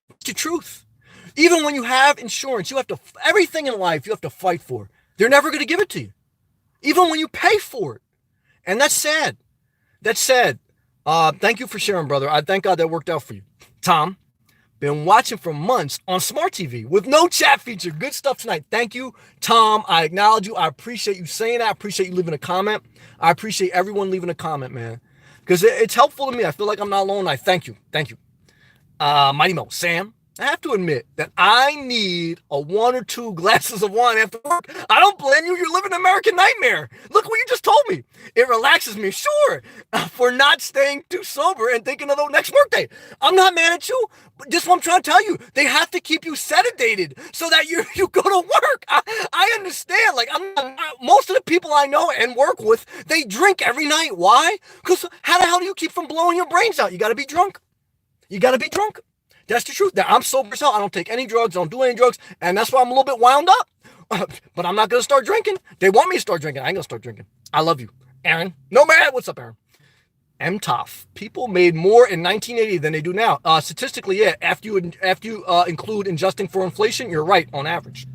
It's the truth. Even when you have insurance, you have to, everything in life you have to fight for. They're never going to give it to you. Even when you pay for it. And that's sad. That's sad. Thank you for sharing, brother. I thank God that worked out for you. Tom, been watching for months on Smart TV with no chat feature. Good stuff tonight. Thank you, Tom. I acknowledge you. I appreciate you saying that. I appreciate you leaving a comment. I appreciate everyone leaving a comment, man. Because it's helpful to me. I feel like I'm not alone. I thank you. Thank you. Mighty Mo. Sam, I have to admit that I need a 1 or 2 glasses of wine after work. I don't blame you. You're living an American nightmare. Look what you just told me. It relaxes me, sure, for not staying too sober and thinking of the next workday. I'm not mad at you, but just what I'm trying to tell you. They have to keep you sedated so that you go to work. I understand. Like, most of the people I know and work with, they drink every night. Why? Because how the hell do you keep from blowing your brains out? You got to be drunk. You got to be drunk. That's the truth. Now, I'm sober as hell. I don't take any drugs. I don't do any drugs. And that's why I'm a little bit wound up. But I'm not going to start drinking. They want me to start drinking. I ain't going to start drinking. I love you. Aaron. No, man. What's up, Aaron? MTOF. People made more in 1980 than they do now. Statistically, yeah. After you include adjusting for inflation, you're right on average.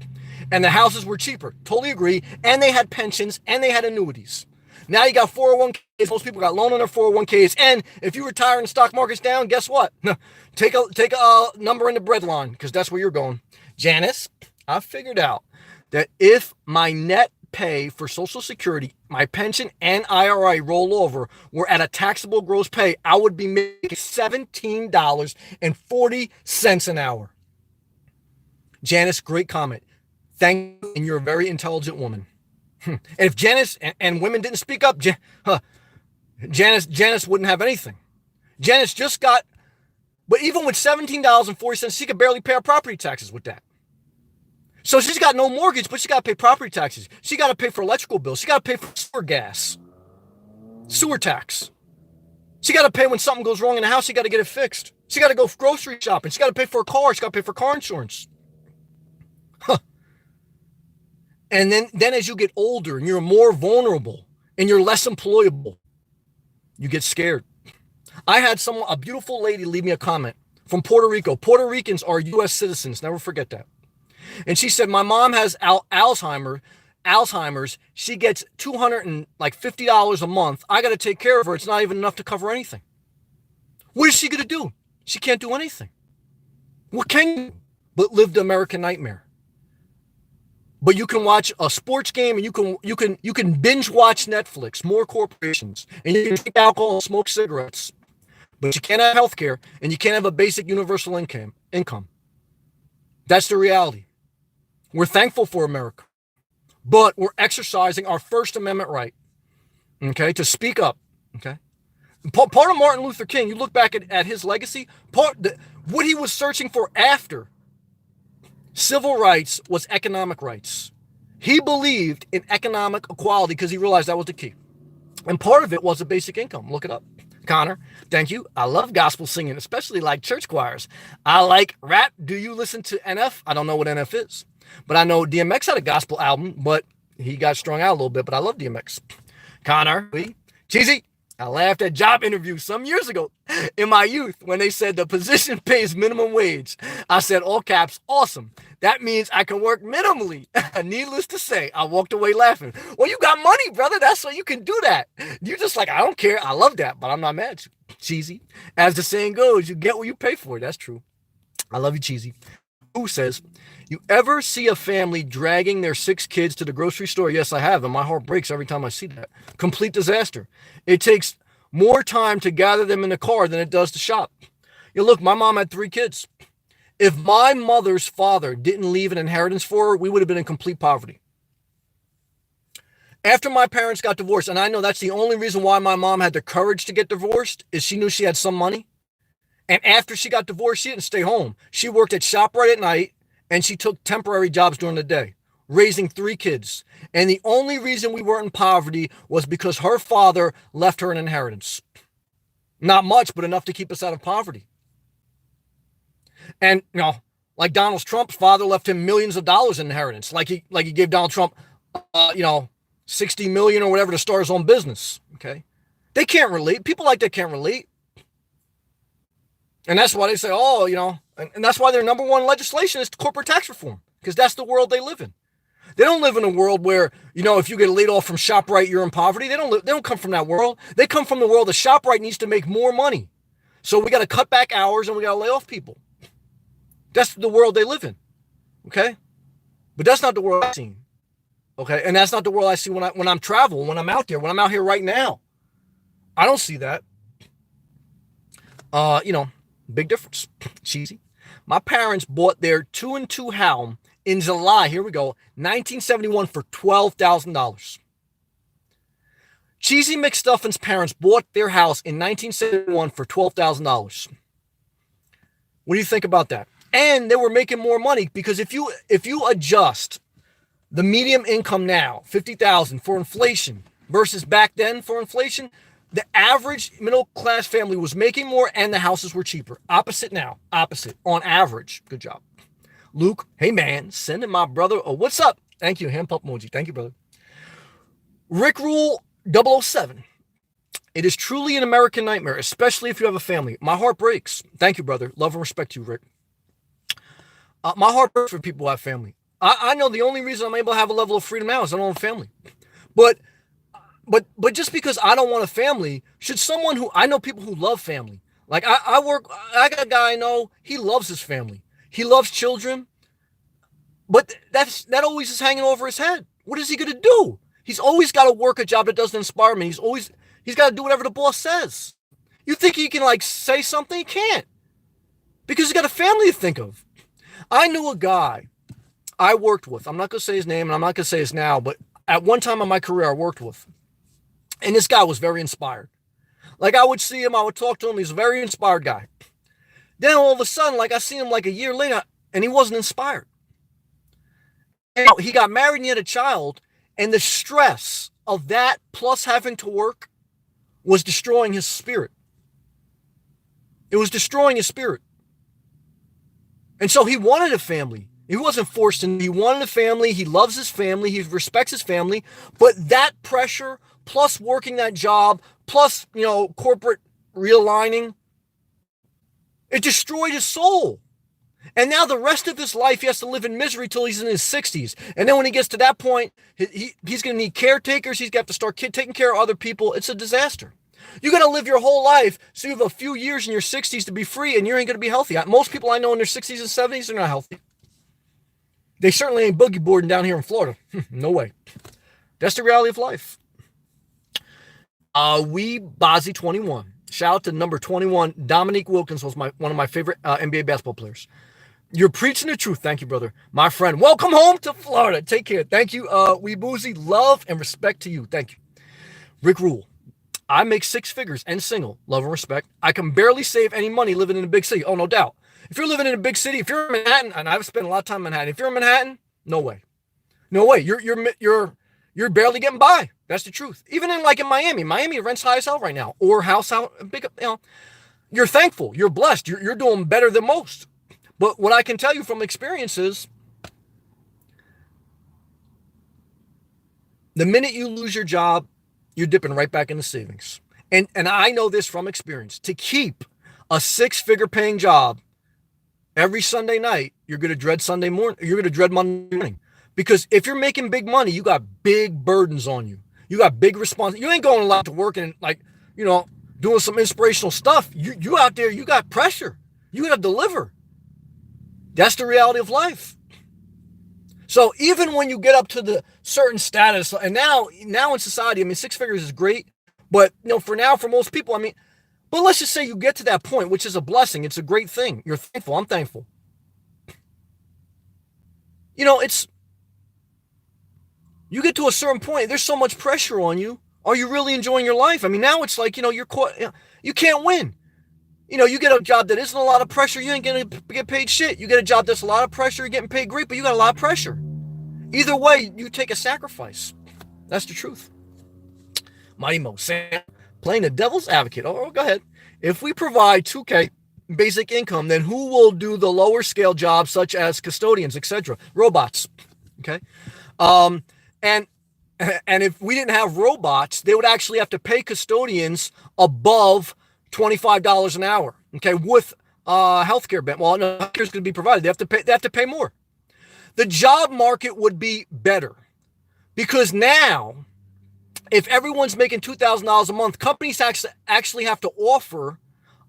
And the houses were cheaper. Totally agree. And they had pensions and they had annuities. Now you got 401ks. Most people got loan on their 401ks. And if you retire and the stock market's down, guess what? Take a number in the bread line because that's where you're going. Janice, I figured out that if my net pay for Social Security, my pension, and IRA rollover were at a taxable gross pay, I would be making $17.40 an hour. Janice, great comment. Thank you, and you're a very intelligent woman. And if Janice and women didn't speak up, Janice wouldn't have anything. Janice just got, but even with $17.40, she could barely pay her property taxes with that. So she's got no mortgage, but she got to pay property taxes. She got to pay for electrical bills. She got to pay for sewer gas, sewer tax. She got to pay when something goes wrong in the house. She got to get it fixed. She got to go grocery shopping. She got to pay for a car. She got to pay for car insurance. And then as you get older and you're more vulnerable and you're less employable, you get scared. I had a beautiful lady leave me a comment from Puerto Rico. Puerto Ricans are U.S. citizens. Never forget that. And she said, my mom has Alzheimer's. She gets $250 a month. I got to take care of her. It's not even enough to cover anything. What is she going to do? She can't do anything. What can you do but live the American nightmare? But you can watch a sports game and you can binge watch Netflix, more corporations, and you can drink alcohol and smoke cigarettes. But you can't have health care and you can't have a basic universal income. That's the reality. We're thankful for America, but we're exercising our First Amendment right, okay, to speak up, okay? Part of Martin Luther King, you look back at his legacy, what he was searching for after civil rights was economic rights. He believed in economic equality because he realized that was the key. And part of it was a basic income. Look it up. Connor, thank you. I love gospel singing, especially like church choirs. I like rap. Do you listen to NF? I don't know what NF is, but I know DMX had a gospel album, but he got strung out a little bit, but I love DMX. Connor, Cheesy, I laughed at job interviews some years ago in my youth when they said the position pays minimum wage. I said, all caps, awesome. That means I can work minimally. Needless to say, I walked away laughing. Well, you got money, brother. That's why you can do that. You're just like, I don't care. I love that, but I'm not mad at you. Cheesy. As the saying goes, you get what you pay for. That's true. I love you, Cheesy. Who says, you ever see a family dragging their 6 kids to the grocery store? Yes, I have, and my heart breaks every time I see that. Complete disaster. It takes more time to gather them in the car than it does to shop. Look, my mom had 3 kids. If my mother's father didn't leave an inheritance for her, we would have been in complete poverty. After my parents got divorced, and I know that's the only reason why my mom had the courage to get divorced, is she knew she had some money. And after she got divorced, she didn't stay home. She worked at ShopRite at night, and she took temporary jobs during the day, raising 3 kids. And the only reason we weren't in poverty was because her father left her an inheritance. Not much, but enough to keep us out of poverty. And, like Donald Trump's father left him millions of dollars in inheritance. Like he gave Donald Trump, 60 million or whatever to start his own business. Okay. They can't relate. People like that can't relate. And that's why they say, and that's why their number one legislation is corporate tax reform, because that's the world they live in. They don't live in a world where, if you get laid off from ShopRite, you're in poverty. They don't come from that world. They come from the world that ShopRite needs to make more money. So we got to cut back hours and we got to lay off people. That's the world they live in. Okay. But that's not the world I've seen. Okay. And that's not the world I see when I'm traveling, when I'm out there, when I'm out here right now. I don't see that. Big difference. Cheesy. My parents bought their 2-and-2 Helm in July, here we go, 1971 for $12,000. Cheesy McStuffin's parents bought their house in 1971 for $12,000. What do you think about that? And they were making more money, because if you adjust the median income now, $50,000 for inflation versus back then for inflation, the average middle class family was making more and the houses were cheaper. Opposite now. Opposite. On average. Good job. Luke, hey man, sending my brother a what's up? Thank you. Hand pump emoji. Thank you, brother. Rick Rule 007. It is truly an American nightmare, especially if you have a family. My heart breaks. Thank you, brother. Love and respect to you, Rick. My heart breaks for people who have family. I know the only reason I'm able to have a level of freedom now is I don't have a family. But just because I don't want a family, should someone who, I know people who love family. Like I got a guy I know, he loves his family. He loves children. But that always is hanging over his head. What is he going to do? He's always got to work a job that doesn't inspire me. He's got to do whatever the boss says. You think he can say something? He can't. Because he's got a family to think of. I knew a guy I worked with. I'm not going to say his name, and I'm not going to say his now, but at one time in my career I worked with. And this guy was very inspired. Like I would see him, I would talk to him. He's a very inspired guy. Then all of a sudden, I see him a year later, and he wasn't inspired. And he got married and he had a child, and the stress of that plus having to work was destroying his spirit. It was destroying his spirit. And so he wanted a family. He wasn't forced in. He wanted a family. He loves his family. He respects his family. But that pressure, plus working that job, plus, corporate realigning, it destroyed his soul. And now the rest of his life, he has to live in misery till he's in his 60s. And then when he gets to that point, he's going to need caretakers. He's got to start taking care of other people. It's a disaster. You got to live your whole life so you have a few years in your 60s to be free, and you ain't going to be healthy. Most people I know in their 60s and 70s are not healthy. They certainly ain't boogie boarding down here in Florida. No way. That's the reality of life. We Bozzy 21. Shout out to number 21. Dominique Wilkins was one of my favorite NBA basketball players. You're preaching the truth. Thank you, brother. My friend. Welcome home to Florida. Take care. Thank you. We Boozy. Love and respect to you. Thank you. Rick Rule. I make 6 figures and single. Love and respect. I can barely save any money living in a big city. Oh, no doubt. If you're living in a big city, if you're in Manhattan, and I've spent a lot of time in Manhattan, if you're in Manhattan, no way. No way. You're barely getting by. That's the truth. Even in Miami rents high as hell right now, or house out big. You're thankful. You're blessed. You're doing better than most. But what I can tell you from experience is, the minute you lose your job, you're dipping right back into savings. And I know this from experience. To keep a 6-figure paying job every Sunday night, you're going to dread Sunday morning. You're going to dread Monday morning. Because if you're making big money, you got big burdens on you. You got big responsibilities. You ain't going a lot to work and doing some inspirational stuff. You out there, you got pressure. You got to deliver. That's the reality of life. So even when you get up to the certain status, and now in society, 6 figures is great, but for most people, but let's just say you get to that point, which is a blessing. It's a great thing. You're thankful. I'm thankful. You get to a certain point, there's so much pressure on you. Are you really enjoying your life? Now it's like, you're caught, you can't win. You get a job that isn't a lot of pressure, you ain't going to get paid shit. You get a job that's a lot of pressure, you're getting paid great, but you got a lot of pressure. Either way, you take a sacrifice. That's the truth. Mighty Mo, Sam, playing the devil's advocate. Oh, go ahead. If we provide $2K basic income, then who will do the lower scale jobs such as custodians, etc.? Robots. Okay. And if we didn't have robots, they would actually have to pay custodians above $25 an hour. Okay, with healthcare. Well, no, healthcare is going to be provided. They have to pay more. The job market would be better because now, if everyone's making $2,000 a month, companies actually have to offer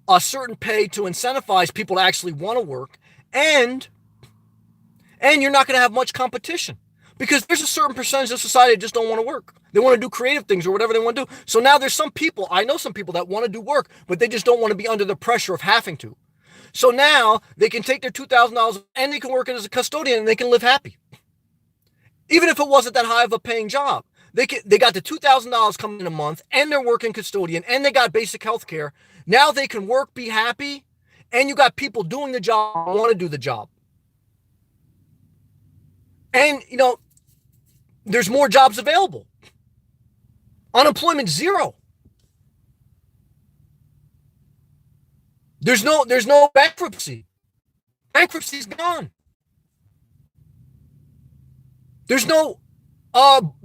a certain pay to incentivize people to actually want to work, and you're not going to have much competition. Because there's a certain percentage of society that just don't want to work. They want to do creative things or whatever they want to do. So now there's I know some people that want to do work, but they just don't want to be under the pressure of having to. So now they can take their $2,000 and they can work as a custodian and they can live happy. Even if it wasn't that high of a paying job. They got the $2,000 coming in a month and they're working custodian and they got basic health care. Now they can work, be happy, and you got people doing the job, want to do the job. And, there's more jobs available. Unemployment, 0. There's no bankruptcy. Bankruptcy's gone. There's no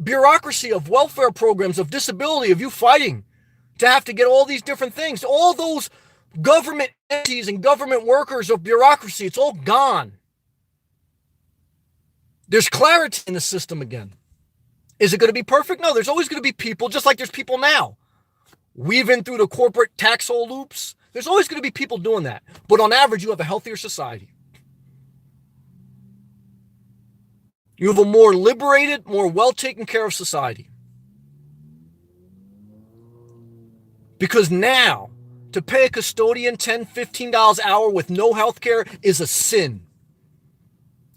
bureaucracy of welfare programs, of disability, of you fighting to have to get all these different things. All those government entities and government workers of bureaucracy, it's all gone. There's clarity in the system again. Is it going to be perfect? No, there's always going to be people, just like there's people now, weaving through the corporate tax hole loops. There's always going to be people doing that. But on average, you have a healthier society. You have a more liberated, more well taken care of society. Because now, to pay a custodian $10, $15 an hour with no health care is a sin.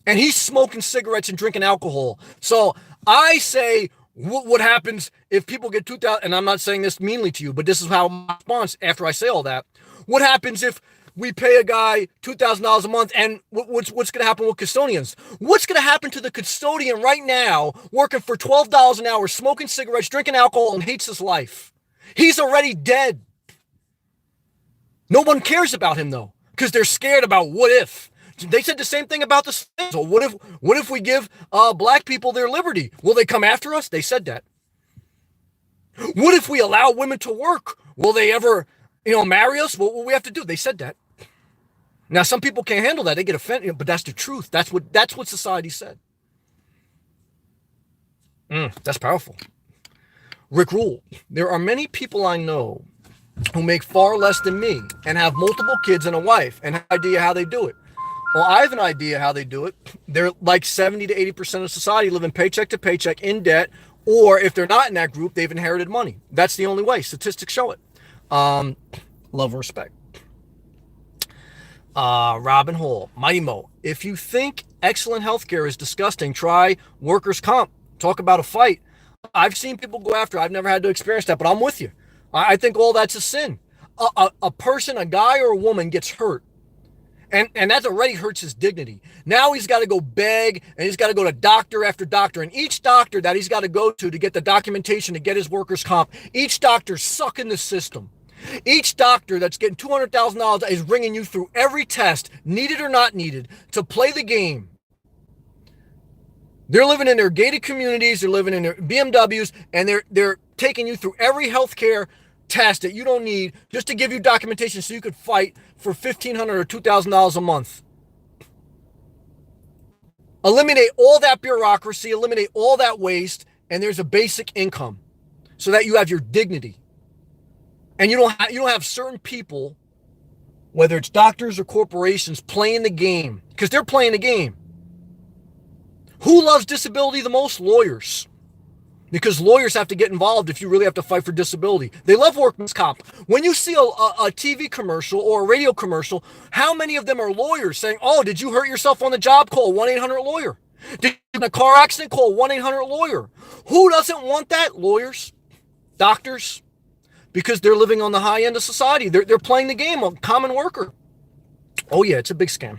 And he's smoking cigarettes and drinking alcohol. So I say, what happens if people get 2,000, and I'm not saying this meanly to you, but this is how my response after I say all that. What happens if we pay a guy $2,000 a month, and what's going to happen with custodians? What's going to happen to the custodian right now working for $12 an hour, smoking cigarettes, drinking alcohol, and hates his life? He's already dead. No one cares about him, though, because they're scared about what if. They said the same thing about the slaves. So what if we give black people their liberty? Will they come after us? They said that. What if we allow women to work? Will they ever, marry us? What will we have to do? They said that. Now, some people can't handle that. They get offended, but that's the truth. That's what society said. That's powerful. Rick Rule. There are many people I know who make far less than me and have multiple kids and a wife and have no idea how they do it. Well, I have an idea how they do it. They're like 70 to 80% of society living paycheck to paycheck in debt, or if they're not in that group, they've inherited money. That's the only way. Statistics show it. Love and respect. Robin Hall, Mighty Mo. If you think excellent healthcare is disgusting, try workers' comp. Talk about a fight. I've seen people go after. I've never had to experience that, but I'm with you. I think all that's a sin. A person, a guy or a woman gets hurt, and that already hurts his dignity. Now he's got to go beg, and he's got to go to doctor after doctor, and each doctor that he's got to go to get the documentation to get his workers' comp, each doctor's sucking the system. Each doctor that's getting $200,000 is bringing you through every test, needed or not needed, to play the game. They're living in their gated communities, they're living in their BMWs, and they're taking you through every healthcare test that you don't need just to give you documentation so you could fight for $1,500 or $2,000 a month. Eliminate all that bureaucracy, eliminate all that waste, and there's a basic income so that you have your dignity. And you don't have certain people, whether it's doctors or corporations, playing the game, because they're playing the game. Who loves disability the most? Lawyers. Because lawyers have to get involved if you really have to fight for disability. They love workman's comp. When you see a TV commercial or a radio commercial, how many of them are lawyers saying, oh, did you hurt yourself on the job? Call 1-800-LAWYER. Did you get in a car accident? Call 1-800-LAWYER. Who doesn't want that? Lawyers, doctors, because they're living on the high end of society. They're playing the game of common worker. Oh, yeah, it's a big scam.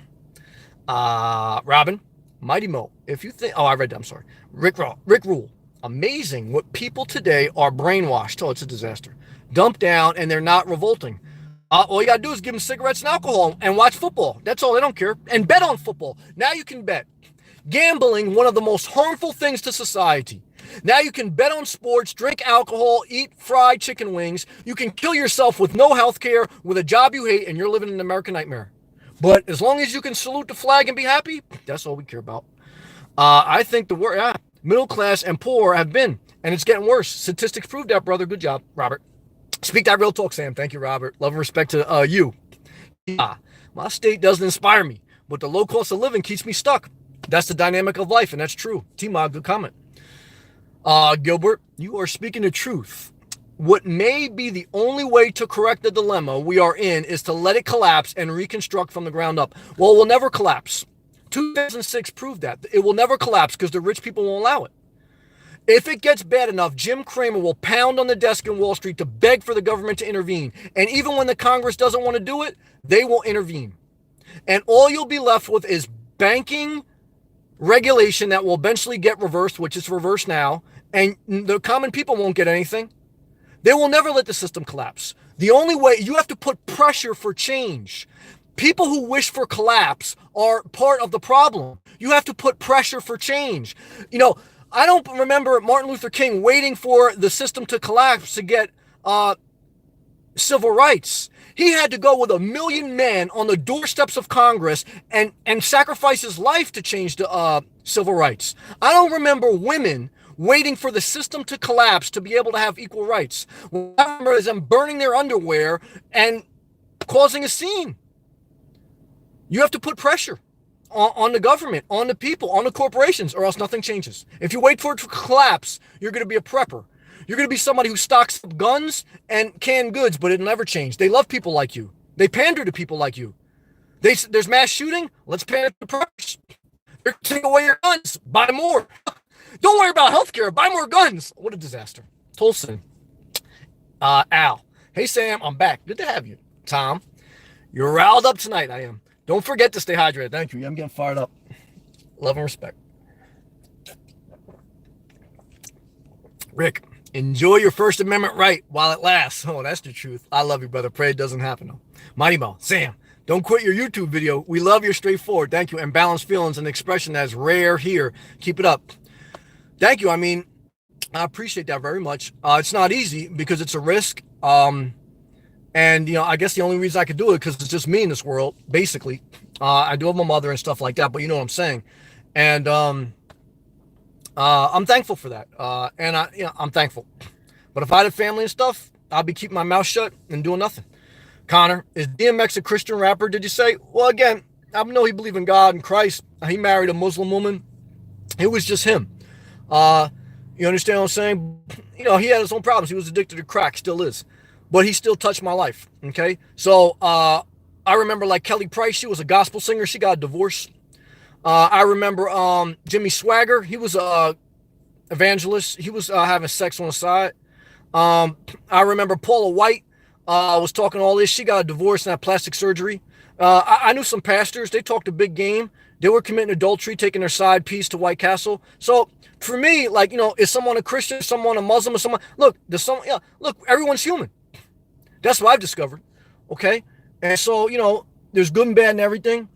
Robin, Mighty Mo, if you think, I read that, I'm sorry. Rick Rule. Amazing what people today are brainwashed. Oh, it's a disaster. Dumped down, and they're not revolting. All you got to do is give them cigarettes and alcohol and watch football. That's all. They don't care. And bet on football. Now you can bet. Gambling, one of the most harmful things to society. Now you can bet on sports, drink alcohol, eat fried chicken wings. You can kill yourself with no health care, with a job you hate, and you're living an American nightmare. But as long as you can salute the flag and be happy, that's all we care about. I think the word, middle class and poor have been, and it's getting worse. Statistics prove that, brother. Good job, Robert. Speak that real talk, Sam. Thank you, Robert. Love and respect to you. My state doesn't inspire me, but the low cost of living keeps me stuck. That's the dynamic of life, and that's true. T-Mod, good comment. Gilbert, you are speaking the truth. What may be the only way to correct the dilemma we are in is to let it collapse and reconstruct from the ground up. Well, it will never collapse. 2006 proved that. It will never collapse because the rich people won't allow it. If it gets bad enough, Jim Cramer will pound on the desk in Wall Street to beg for the government to intervene. And even when the Congress doesn't want to do it, they will intervene. And all you'll be left with is banking regulation that will eventually get reversed, which is reversed now, and the common people won't get anything. They will never let the system collapse. The only way, you have to put pressure for change. People who wish for collapse are part of the problem. You have to put pressure for change. You know, I don't remember Martin Luther King waiting for the system to collapse to get civil rights. He had to go with 1 million men on the doorsteps of Congress and sacrifice his life to change the civil rights. I don't remember women waiting for the system to collapse to be able to have equal rights. What I remember is them burning their underwear and causing a scene. You have to put pressure on the government, on the people, on the corporations, or else nothing changes. If you wait for it to collapse, you're going to be a prepper. You're going to be somebody who stocks up guns and canned goods, but it'll never change. They love people like you. They pander to people like you. There's mass shooting. Let's pander to preppers. They're taking away your guns. Buy more. Don't worry about healthcare. Buy more guns. What a disaster. Tolson. Al. Hey, Sam. I'm back. Good to have you. Tom. You're riled up tonight. I am. Don't forget to stay hydrated. Thank you. I'm getting fired up. Love and respect. Rick. Enjoy your First Amendment right while it lasts. Oh, that's the truth. I love you, brother. Pray it doesn't happen, though. Mighty Mo. Sam. Don't quit your YouTube video. We love your straightforward. Thank you. And balanced feelings and expression that's rare here. Keep it up. Thank you. I mean, I appreciate that very much. It's not easy because it's a risk. And, you know, I guess the only reason I could do it because it's just me in this world, basically. I do have my mother and stuff like that, but you know what I'm saying. And I'm thankful for that. I'm thankful. But if I had a family and stuff, I'll be keeping my mouth shut and doing nothing. Connor, is DMX a Christian rapper, did you say? Well, again, I know he believed in God and Christ. He married a Muslim woman. It was just him. You understand what I'm saying? He had his own problems. He was addicted to crack, still is. But he still touched my life, okay? So I remember like Kelly Price, she was a gospel singer. She got a divorce. I remember Jimmy Swagger. He was a evangelist. He was having sex on the side. I remember Paula White was talking all this. She got a divorce and had plastic surgery. I knew some pastors. They talked a big game. They were committing adultery, taking their side piece to White Castle. So for me, like, is someone a Christian, someone a Muslim, or someone, look, everyone's human. That's what I've discovered. Okay. And so, there's good and bad and everything.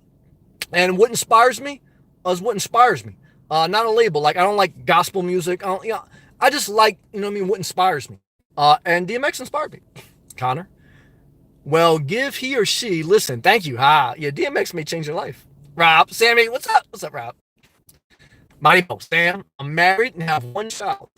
And what inspires me is what inspires me. Not a label. Like, I don't like gospel music. I just like, what inspires me. And DMX inspired me. Connor. Well, give he or she, listen, thank you. Yeah, DMX may change your life. Rob, Sammy, what's up? What's up, Rob? Mighty Mo, Sam, I'm married and have one child.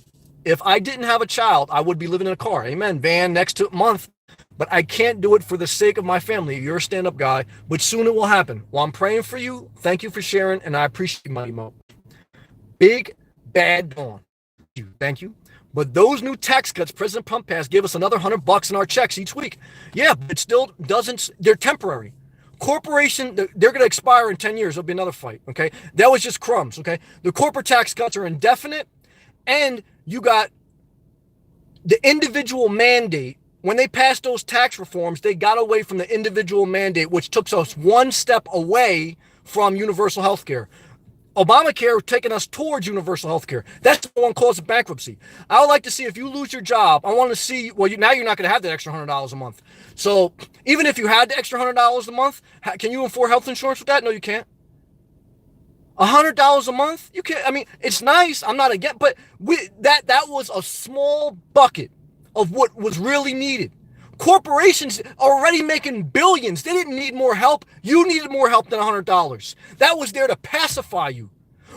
If I didn't have a child, I would be living in a car. Amen. Van next to a month. But I can't do it for the sake of my family. You're a stand-up guy, but soon it will happen. Well, I'm praying for you. Thank you for sharing, and I appreciate you, Mighty Mo. Big Bad Dawn. Thank you. But those new tax cuts President Trump passed gave us another $100 in our checks each week. Yeah, but it still doesn't. They're temporary. Corporation, they're going to expire in 10 years. There'll be another fight, okay? That was just crumbs, okay? The corporate tax cuts are indefinite, and you got the individual mandate. When they passed those tax reforms, they got away from the individual mandate, which took us one step away from universal health care. Obamacare taking us towards universal health care. That's the one cause of bankruptcy. I would like to see if you lose your job, I want to see, now you're not going to have that extra $100 a month. So even if you had the extra $100 a month, can you afford health insurance with that? No, you can't. $100 a month? You can't. I mean, it's nice. I'm not against, but that was a small bucket of what was really needed. Corporations are already making billions. They didn't need more help. You needed more help than $100. That was there to pacify you.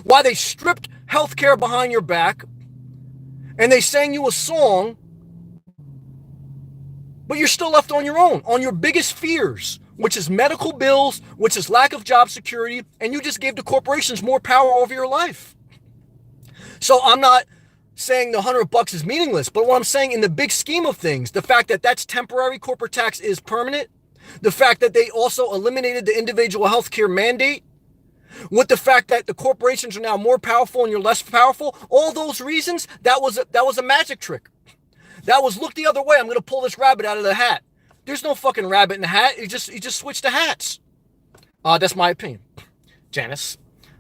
While they stripped healthcare behind your back and they sang you a song, but you're still left on your own, on your biggest fears, which is medical bills, which is lack of job security, and you just gave the corporations more power over your life. So I'm not saying the $100 is meaningless, but what I'm saying in the big scheme of things, the fact that that's temporary, corporate tax is permanent, the fact that they also eliminated the individual healthcare mandate, with the fact that the corporations are now more powerful and you're less powerful, all those reasons, that was a magic trick. That was, look the other way, I'm going to pull this rabbit out of the hat. There's no fucking rabbit in the hat. You just switched the hats. That's my opinion. Janice.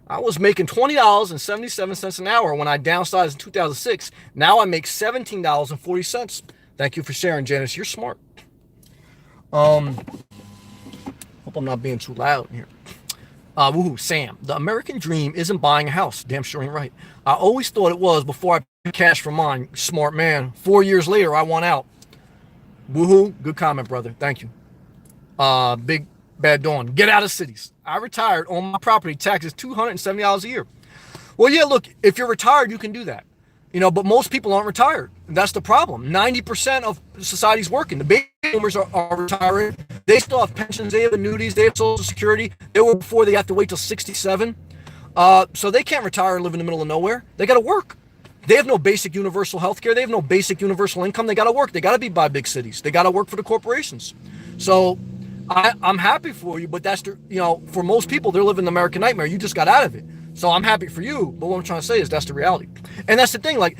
I was making $20.77 an hour when I downsized in 2006. Now I make $17.40. Thank you for sharing, Janice. You're smart. Hope I'm not being too loud here. Woohoo, Sam. The American dream isn't buying a house. Damn sure ain't right. I always thought it was before I paid cash for mine. Smart man. 4 years later, I won out. Woohoo. Good comment, brother. Thank you. Big Bad Dawn. Get out of cities. I retired on my property taxes $270 a year. Well, yeah, look, if you're retired, you can do that. But most people aren't retired. That's the problem. 90% of society's working. The baby boomers are retiring. They still have pensions. They have annuities. They have Social Security. They were before they have to wait till 67. So they can't retire and live in the middle of nowhere. They got to work. They have no basic universal health care. They have no basic universal income. They got to work. They got to be by big cities. They got to work for the corporations. So I'm happy for you, but that's for most people, they're living the American nightmare. You just got out of it. So I'm happy for you, but what I'm trying to say is that's the reality. And that's the thing, like,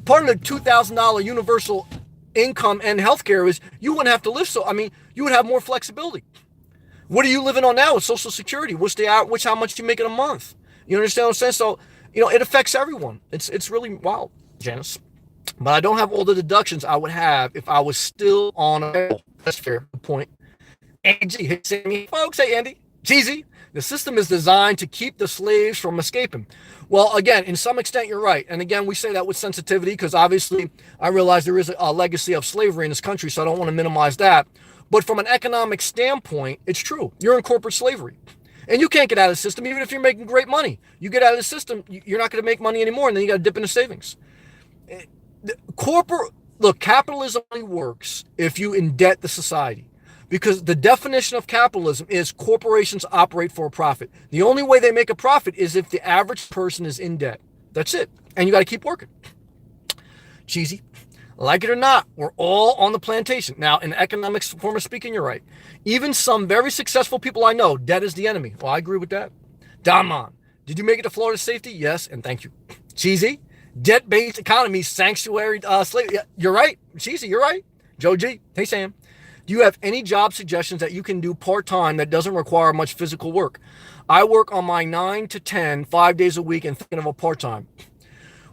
part of the $2,000 universal income and healthcare is you wouldn't have to live you would have more flexibility. What are you living on now with Social Security? How much you make in a month? You understand what I'm saying? So, it affects everyone. It's really wild, Janice. But I don't have all the deductions I would have if I was still on a. That's fair. Good point. Angie, hey Sammy, folks, hey Andy, Cheesy. The system is designed to keep the slaves from escaping. Well, again, in some extent, you're right. And again, we say that with sensitivity because obviously I realize there is a legacy of slavery in this country, so I don't want to minimize that. But from an economic standpoint, it's true. You're in corporate slavery. And you can't get out of the system even if you're making great money. You get out of the system, you're not going to make money anymore, and then you got to dip into savings. look, capitalism only works if you indebt the society. Because the definition of capitalism is corporations operate for a profit. The only way they make a profit is if the average person is in debt. That's it. And you got to keep working. Cheesy. Like it or not, we're all on the plantation. Now, in economics form of speaking, you're right. Even some very successful people I know, debt is the enemy. Well, I agree with that. Damon, did you make it to Florida safety? Yes, and thank you. Cheesy. Debt-based economy, sanctuary, slavery. Yeah, you're right. Cheesy, you're right. Joe G. Hey, Sam. Do you have any job suggestions that you can do part-time that doesn't require much physical work? I work on my 9 to 10, 5 days a week, and thinking of a part-time.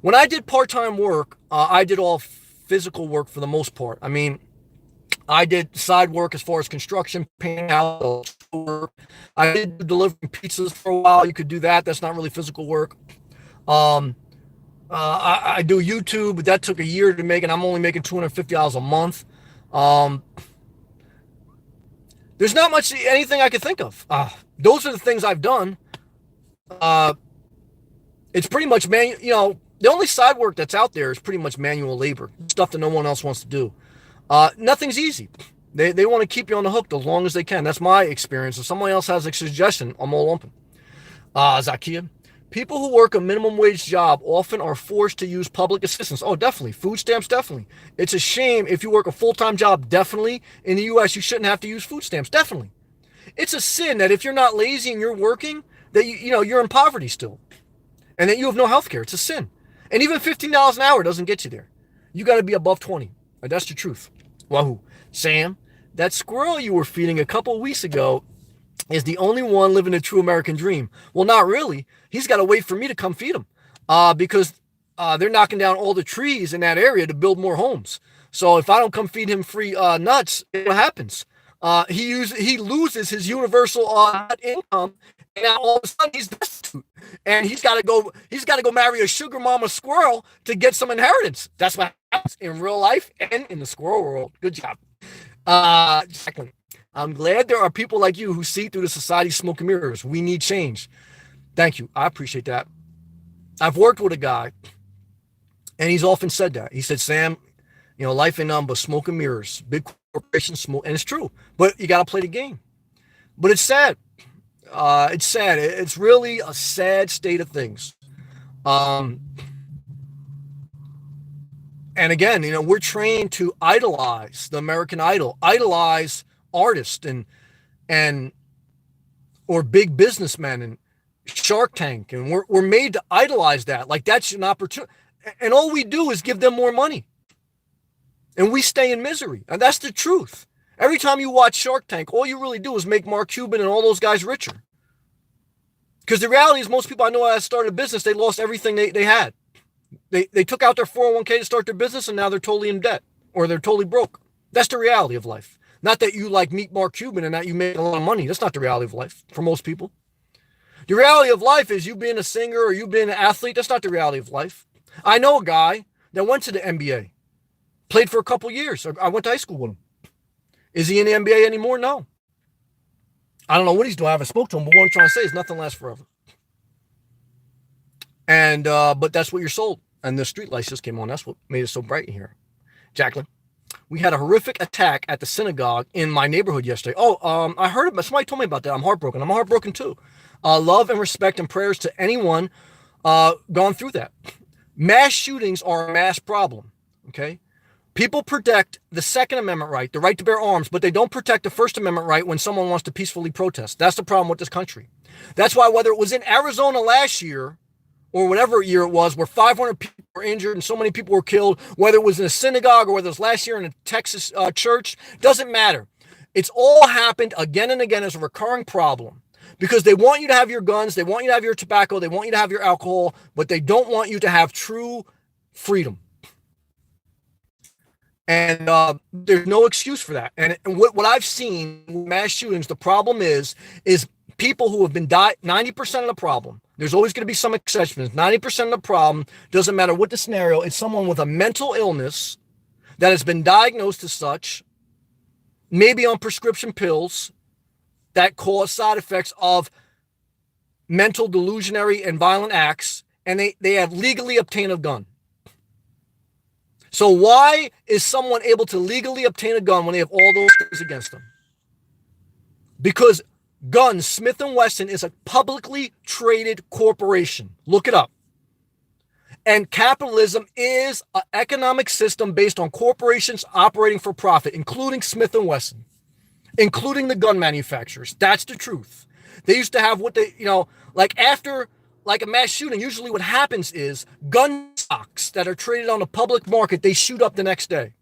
When I did part-time work, I did all physical work for the most part. I mean, I did side work as far as construction, painting out work. I did delivering pizzas for a while. You could do that. That's not really physical work. I do YouTube, but that took a year to make, and I'm only making $250 a month. There's not much anything I could think of. Those are the things I've done. It's pretty much the only side work that's out there is pretty much manual labor, stuff that no one else wants to do. Nothing's easy. They want to keep you on the hook as long as they can. That's my experience. If someone else has a suggestion, I'm all open. Zakia, people who work a minimum wage job often are forced to use public assistance. Oh, definitely. Food stamps, definitely. It's a shame if you work a full-time job, definitely. In the U.S., you shouldn't have to use food stamps, definitely. It's a sin that if you're not lazy and you're working, that you're in poverty still. And that you have no health care. It's a sin. And even $15 an hour doesn't get you there. You got to be above 20. That's the truth. Wahoo. Sam, that squirrel you were feeding a couple of weeks ago is the only one living a true American dream. Well, not really. He's got to wait for me to come feed him because they're knocking down all the trees in that area to build more homes. So if I don't come feed him free nuts, what happens? He loses his universal income, and now all of a sudden he's destitute, and he's got to go marry a sugar mama squirrel to get some inheritance. That's what happens in real life and in the squirrel world. Good job, Jacqueline. I'm glad there are people like you who see through the society's smoke and mirrors. We need change. Thank you. I appreciate that. I've worked with a guy, and he's often said that. He said, Sam, life ain't nothing but smoke and mirrors. Big corporations smoke, and it's true. But you got to play the game. But it's sad. It's sad. It's really a sad state of things. And again, we're trained to idolize the American Idol, idolize artists and or big businessmen and Shark Tank, and we're made to idolize that. Like that's an opportunity, and all we do is give them more money, and we stay in misery. And that's the truth. Every time you watch Shark Tank, all you really do is make Mark Cuban and all those guys richer. Because the reality is most people I know that started a business, they lost everything they had. They took out their 401k to start their business, and now they're totally in debt or they're totally broke. That's the reality of life. Not that you meet Mark Cuban and that you make a lot of money. That's not the reality of life for most people. The reality of life is you being a singer or you being an athlete. That's not the reality of life. I know a guy that went to the NBA, played for a couple years. I went to high school with him. Is he in the NBA anymore? No. I don't know what he's doing. I haven't spoke to him, but what I'm trying to say is nothing lasts forever. And but that's what you're sold. And the street lights just came on. That's what made it so bright in here. Jacqueline, we had a horrific attack at the synagogue in my neighborhood yesterday. I heard about somebody told me about that. I'm heartbroken. I'm heartbroken too. Love and respect and prayers to anyone gone through that. Mass shootings are a mass problem. Okay. People protect the Second Amendment right, the right to bear arms, but they don't protect the First Amendment right when someone wants to peacefully protest. That's the problem with this country. That's why whether it was in Arizona last year or whatever year it was, where 500 people were injured and so many people were killed, whether it was in a synagogue or whether it was last year in a Texas church, doesn't matter. It's all happened again and again as a recurring problem because they want you to have your guns, they want you to have your tobacco, they want you to have your alcohol, but they don't want you to have true freedom. And there's no excuse for that. And what I've seen with mass shootings, the problem is people who have been 90% of the problem. There's always going to be some exceptions. 90% of the problem, doesn't matter what the scenario, it's someone with a mental illness that has been diagnosed as such, maybe on prescription pills that cause side effects of mental delusionary and violent acts, and they have legally obtained a gun. So why is someone able to legally obtain a gun when they have all those things against them? Because Guns, Smith & Wesson is a publicly traded corporation. Look it up. And capitalism is an economic system based on corporations operating for profit, including Smith & Wesson, including the gun manufacturers. That's the truth. They used to have what they, like after like a mass shooting, usually what happens is gun stocks that are traded on the public market, they shoot up the next day.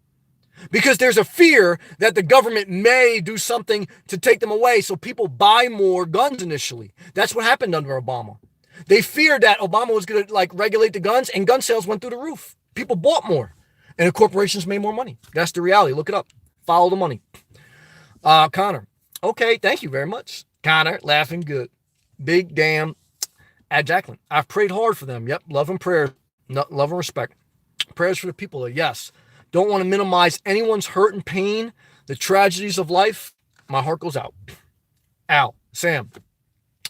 Because there's a fear that the government may do something to take them away, so people buy more guns initially. That's what happened under Obama. They feared that Obama was going to regulate the guns, and gun sales went through the roof. People bought more, and the corporations made more money. That's the reality. Look it up. Follow the money. Connor. Okay, thank you very much. Connor, laughing good. Big damn at Jacqueline. I've prayed hard for them. Yep, love and prayer. Love and respect. Prayers for the people. Yes. Don't want to minimize anyone's hurt and pain, the tragedies of life. My heart goes out. Al, Sam,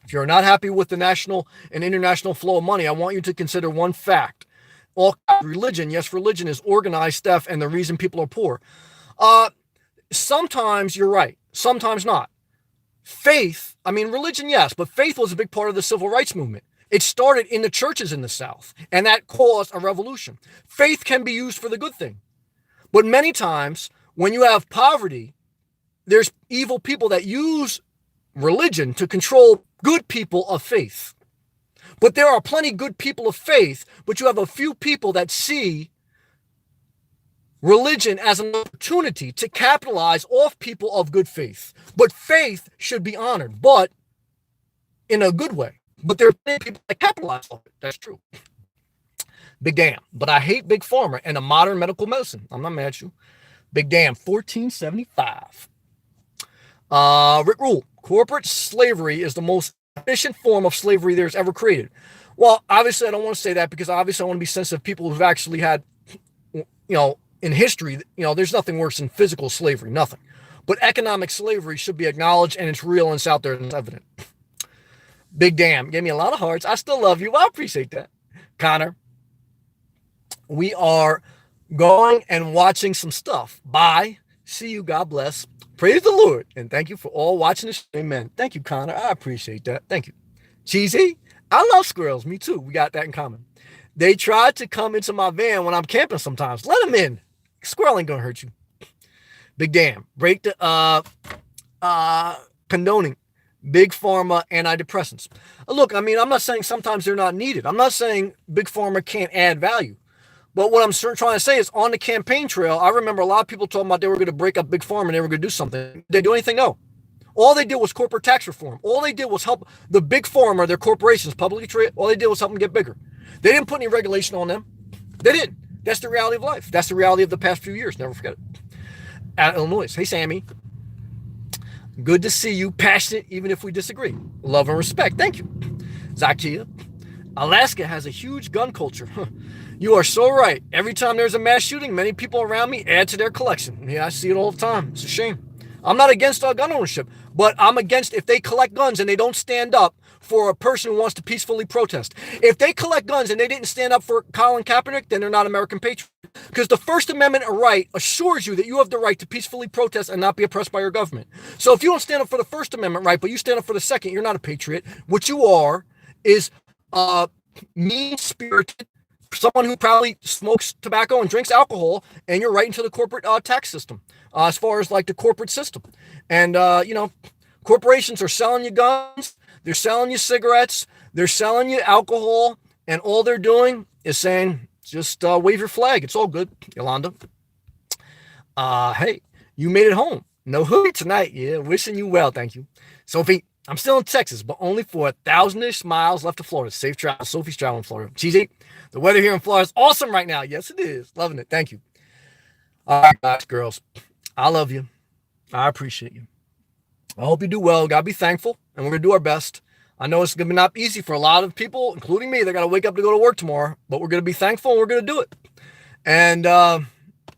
if you're not happy with the national and international flow of money, I want you to consider one fact. All religion, yes, religion is organized theft and the reason people are poor. Sometimes you're right. Sometimes not. Faith, religion, yes, but faith was a big part of the civil rights movement. It started in the churches in the South, and that caused a revolution. Faith can be used for the good thing. But many times, when you have poverty, there's evil people that use religion to control good people of faith. But there are plenty good people of faith, but you have a few people that see religion as an opportunity to capitalize off people of good faith. But faith should be honored, but in a good way. But there are many people that capitalize on it. That's true. Big damn. But I hate Big Pharma and the modern medical medicine. I'm not mad at you. Big damn. 1475. Rick Rule. Corporate slavery is the most efficient form of slavery there's ever created. Well, obviously, I don't want to say that because obviously I want to be sensitive to people who've actually had, in history, there's nothing worse than physical slavery. Nothing. But economic slavery should be acknowledged, and it's real and it's out there and it's evident. Big damn. Gave me a lot of hearts. I still love you. I appreciate that. Connor. We are going and watching some stuff. Bye. See you. God bless. Praise the Lord. And thank you for all watching this. Amen. Thank you, Connor. I appreciate that. Thank you. Cheesy. I love squirrels. Me too. We got that in common. They tried to come into my van when I'm camping sometimes. Let them in. Squirrel ain't going to hurt you. Big damn. Break the condoning Big Pharma antidepressants. Look, I'm not saying sometimes they're not needed. I'm not saying Big Pharma can't add value. But what I'm trying to say is on the campaign trail, I remember a lot of people talking about they were going to break up Big Pharma and they were going to do something. Did they do anything? No. All they did was corporate tax reform. All they did was help the Big Pharma, their corporations, publicly traded. All they did was help them get bigger. They didn't put any regulation on them. They didn't. That's the reality of life. That's the reality of the past few years. Never forget it. At Illinois. Hey, Sammy. Good to see you. Passionate, even if we disagree. Love and respect. Thank you. Zakia. Alaska has a huge gun culture. You are so right. Every time there's a mass shooting, many people around me add to their collection. Yeah, I see it all the time. It's a shame. I'm not against gun ownership, but I'm against if they collect guns and they don't stand up for a person who wants to peacefully protest. If they collect guns and they didn't stand up for Colin Kaepernick, then they're not American patriots. Because the First Amendment right assures you that you have the right to peacefully protest and not be oppressed by your government. So if you don't stand up for the First Amendment right, but you stand up for the second, you're not a patriot. What you are is mean-spirited, someone who probably smokes tobacco and drinks alcohol, and you're right into the corporate tax system, as far as like the corporate system. And, corporations are selling you guns, they're selling you cigarettes, they're selling you alcohol, and all they're doing is saying, just wave your flag. It's all good, Yolanda. Hey, you made it home. No hoodie tonight. Yeah, wishing you well. Thank you. Sophie, I'm still in Texas, but only for 1,000-ish miles left of Florida. Safe travel. Sophie's traveling Florida. Cheesy. The weather here in Florida is awesome right now. Yes, it is. Loving it. Thank you. All right, guys, girls. I love you. I appreciate you. I hope you do well. Gotta be thankful, and we're gonna do our best. I know it's gonna be not easy for a lot of people, including me. They gotta wake up to go to work tomorrow, but we're gonna be thankful and we're gonna do it. And a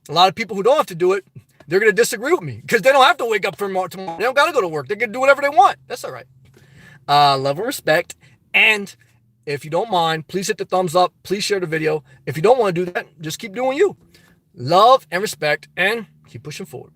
lot of people who don't have to do it, they're gonna disagree with me because they don't have to wake up tomorrow. They don't gotta go to work. They can do whatever they want. That's all right. Love and respect. And if you don't mind, please hit the thumbs up. Please share the video. If you don't want to do that, just keep doing you. love and respect, and keep pushing forward.